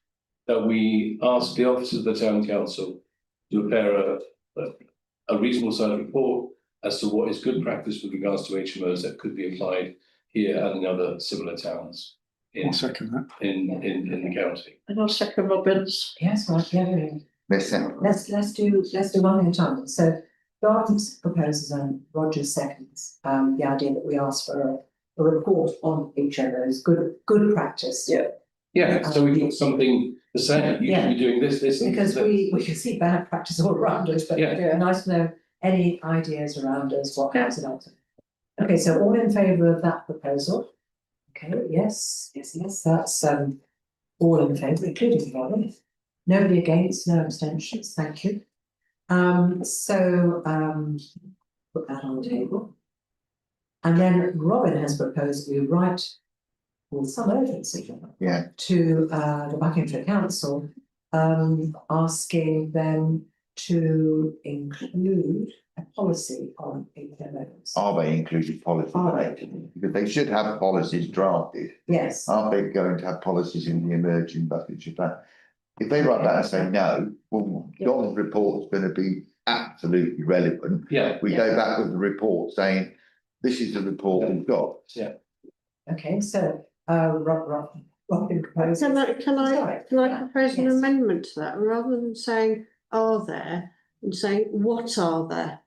That we ask the officers of the town council to prepare a reasonable sized report as to what is good practice with regards to HMOs that could be applied here and in other similar towns in I'll second that. in the county. And I'll second Robin's. Yes, right, yeah. Let's Let's do one at a time. So Gardens proposes and Roger's seconds, the idea that we ask for a report on HMOs, good practice. Yeah, so we've got something to say, you should be doing this, and Because this. we can see bad practice all around us, but nice to know any ideas around us, what has it out. Okay, so all in favour of that proposal? Okay, yes, that's all in favour, including Robin. Nobody against, no abstentions, thank you. So put that on the table. And then Robin has proposed we write with some urgency. Yeah. To the Buckinghamshire Council, asking them to include a policy on HMOs. Are they included policies? Are they? Because they should have policies drafted. Yes. Are they going to have policies in the emerging Buckinghamshire plan? If they write that and say no, well, John's report's going to be absolutely relevant. Yeah. We go back with the report saying, this is the report we've got. Yeah. Okay, so, Robin proposes. Can I propose an Yes. amendment to that, rather than saying are there, and saying what are there?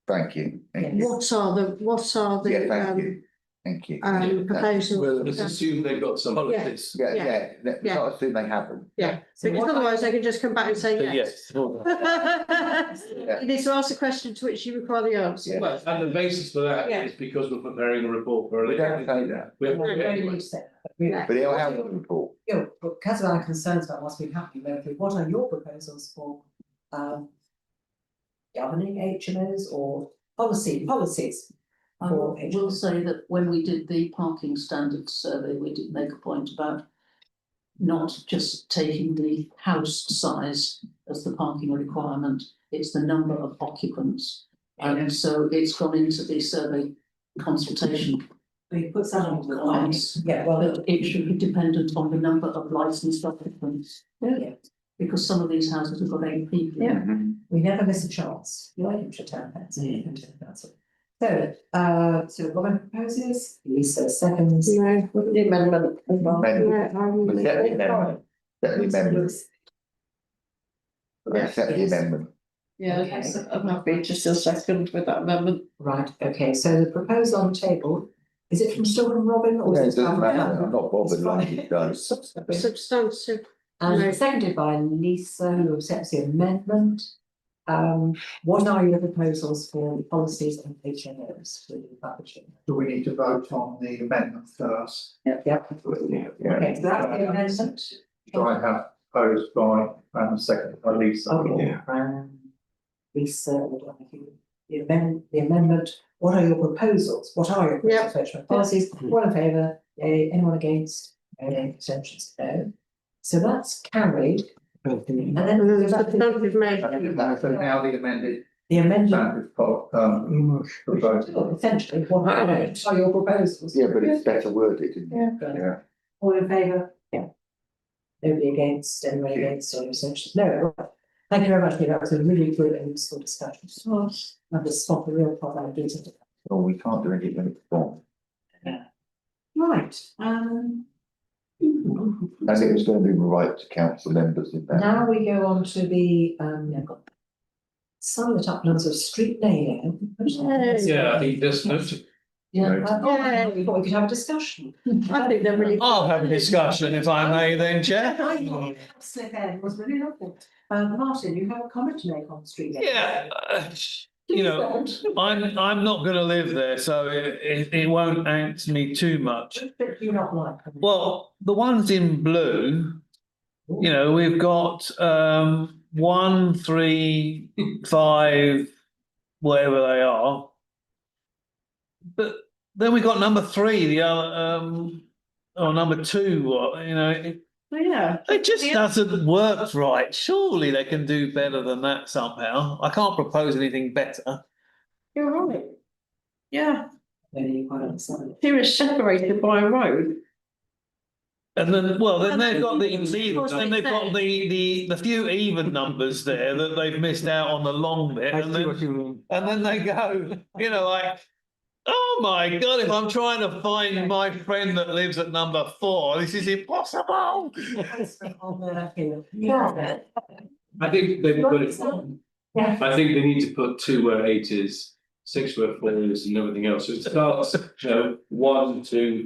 Thank you. Thank Yes. you. What are the Yeah, thank you. Thank you. proposals? Let's assume they've got some policies. Yeah, Yeah. yeah, let's Yeah. not assume they haven't. Yeah, So because what otherwise they can just come back and say yes. Yes. You need to ask a question to which you require the answer. Well, and the basis for that Yeah. is because we're preparing a report for. We don't say that. We have- No, we- don't need to say that. We- No. But he'll have a report. Yeah, but because of our concerns about what's been happening locally, what are your proposals for governing HMOs or policies? I will say that when we did the parking standards survey, we did make a point about not just taking the house size as the parking requirement, it's the number of occupants. And so it's gone into the survey consultation. We put that on the comments. Yeah, well, But it should be dependent on the number of licensed occupants, yeah, because some of these houses have got 8 people. Yeah. we never miss a chance. Buckinghamshire Town Council. So Robin proposes, Lisa seconds. No, The amendment as well. Amendment. Accept the amendment. Accept the amendment. Yeah. Accept the Yes. amendment. Yeah, Okay. I'm happy to still second with that amendment. Right, okay, so the proposal on the table, is it still from Robin or Yeah, it is it? doesn't matter, I'm not bothered, like it does. substantive. And No. seconded by Lisa, who accepts the amendment. What are your proposals for the policies on HMOs for the Buckinghamshire? Do we need to vote on the amendment first? Yep. Okay, so that's the amendment. So I have proposed by, and seconded by Lisa. Okay, Lisa, the amendment, what are your proposals? What are your Yep. proposals for policies? All in favour, yay, anyone against? Any abstentions? No. So that's carried. And And then then the substantive measure. So now the amended, the amendment, standard vote. essentially, what are your proposals? Yeah, but it's better worded, isn't it? Yeah. All in favour? Yeah. Nobody against, anybody against, or abstentions? No. Right. Thank you very much, Peter. That was a really good and useful discussion. And this spot the real problem, isn't it? Well, we can't do anything wrong. Right, And it was going to be right to council members in that. now we go on to the sunlit uplands of street naming. Yeah, I think there's no. Yeah. We thought we could have a discussion. I think they're really. I'll have a discussion if I may then, Chair. I thought slip in was really helpful. Martin, you have a comment to make on street naming? Yeah, you know, I'm not gonna live there, so it won't angst me too much. But you not like them? Well, the ones in blue, you know, we've got 1, 3, 5, whatever they are. But then we got number 3, the other or number 2, you know, Yeah. it just doesn't work right. Surely they can do better than that somehow. I can't propose anything better. You're right. Yeah, Maybe you quite understand. she was separated by a road. And then, well, then Well, they've got the that's even, what then they they've got say. the few even numbers there that they've missed out on the long bit, and then they go, you know, like, oh my God, if I'm trying to find my friend that lives at number 4, this is impossible. Yeah. I think they've got it. Yeah. I think they need to put 2 where 8 is, 6 where 4 is, and everything else. So it starts, you know, 1, 2,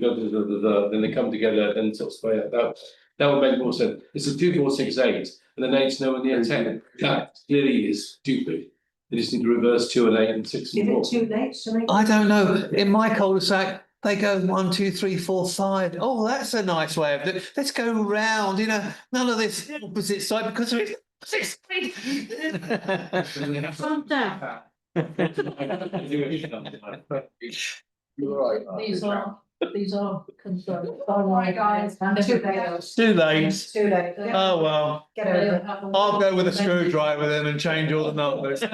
then they come together and sort of spray out. That would make more sense. It's a 2, 4, 6, 8, and then 8's nowhere near 10. That clearly is stupid. They just need to reverse 2 and 8 and 6 and 4. Is it too late to make? I don't know. In my cul-de-sac, they go 1, 2, 3, 4, 5. Oh, that's a nice way of doing it. Let's go round, you know, none of this opposite side because it's 6 feet. Calm down. You're right. These are These are concerns. All right, guys, too late. Too late. Too late. Oh, well, Get over it. I'll go with a screwdriver then and change all the numbers. To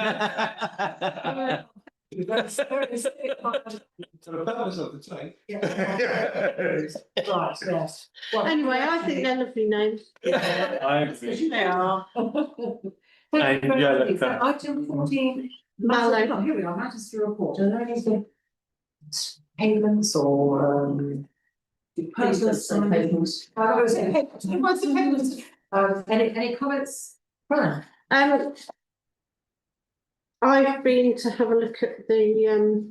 the purpose of the tank. Right, yes. Well, Anyway, I think they're lovely names. I agree. They are. And yellow Is that colour. item 14? Mallow. Oh, here we are, matters to report. Are there any payments or personal assignments? What's the payments? Any comments? Brian? I've been to have a look at the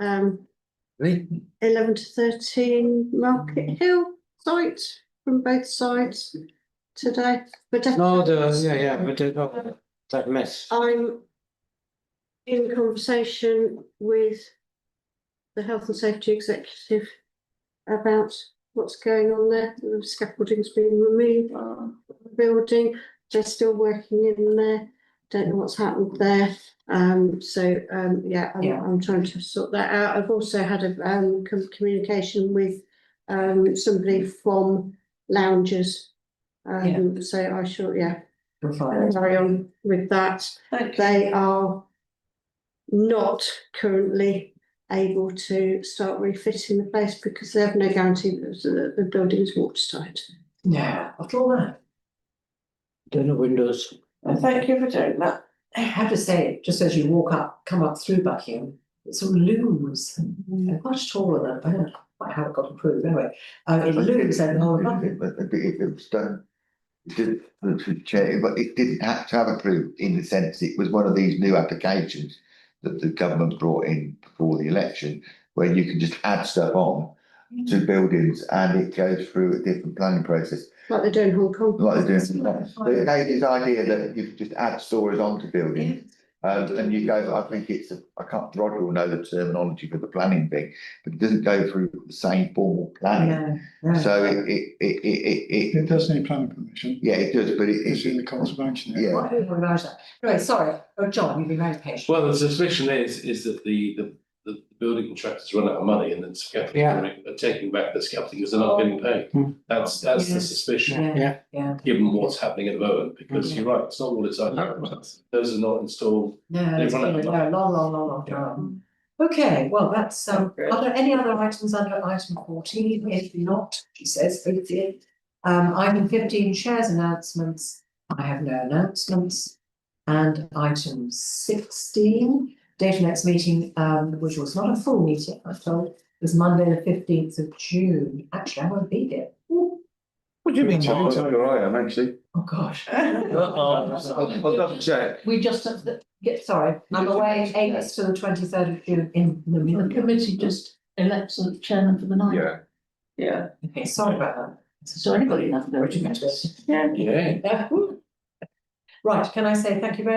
11 to 13 Market Hill site from both sides today. But that mess. I'm in conversation with the health and safety executive about what's going on there. The scaffolding's been removed from the building. They're still working in there. Don't know what's happened there. I'm trying to sort that out. I've also had a communication with somebody from Loungers. So I shall carry on with that. They are not currently able to start refitting the place because they have no guarantee that the building is watertight. Yeah, what's all that? Don't know windows. Thank you for doing that. I have to say, just as you come up through Buckingham, it's some looms. They're much taller than, I don't know quite how it got approved anyway. It looms over the whole of Buckingham. But if it was done, but it didn't have to have approved in the sense it was one of these new applications that the government brought in before the election, where you can just add stuff on to buildings and it goes through a different planning process. Like they do in Hong Kong. Like they do. They gave this idea that you could just add stories onto buildings. And you go, I think Roger will know the terminology for the planning thing, but it doesn't go through the same formal planning. So It does need planning permission. Yeah, it does, but It's in the conservation area. yeah. I didn't realise that. Anyway, sorry, John, you've been very patient. Well, the suspicion is that the building contractors run out of money and then scaffolding are taking back the scaffolding because they're not getting paid. That's the suspicion. Yeah. Given what's happening at the moment, because you're right, it's not all it's those are not installed. No, They it's run out of been money. a long time. Okay, well, that's, are there any other items under item 14? If not, she says, 15. Item 15, chairs announcements. I have no announcements. And item 16, date of next meeting, which was not a full meeting, I told, was Monday, the 15th of June. Actually, I won't be there. What do you mean? I am actually. Oh, gosh. I'll double check. We just have to sorry, I'm away 8th to the 23rd of June in the The middle. committee just elects a chairman for the night. Yeah. Yeah. Okay, sorry about that. So anybody can have their Richard Metcalfe. Yeah. Yeah. Right, can I say thank you very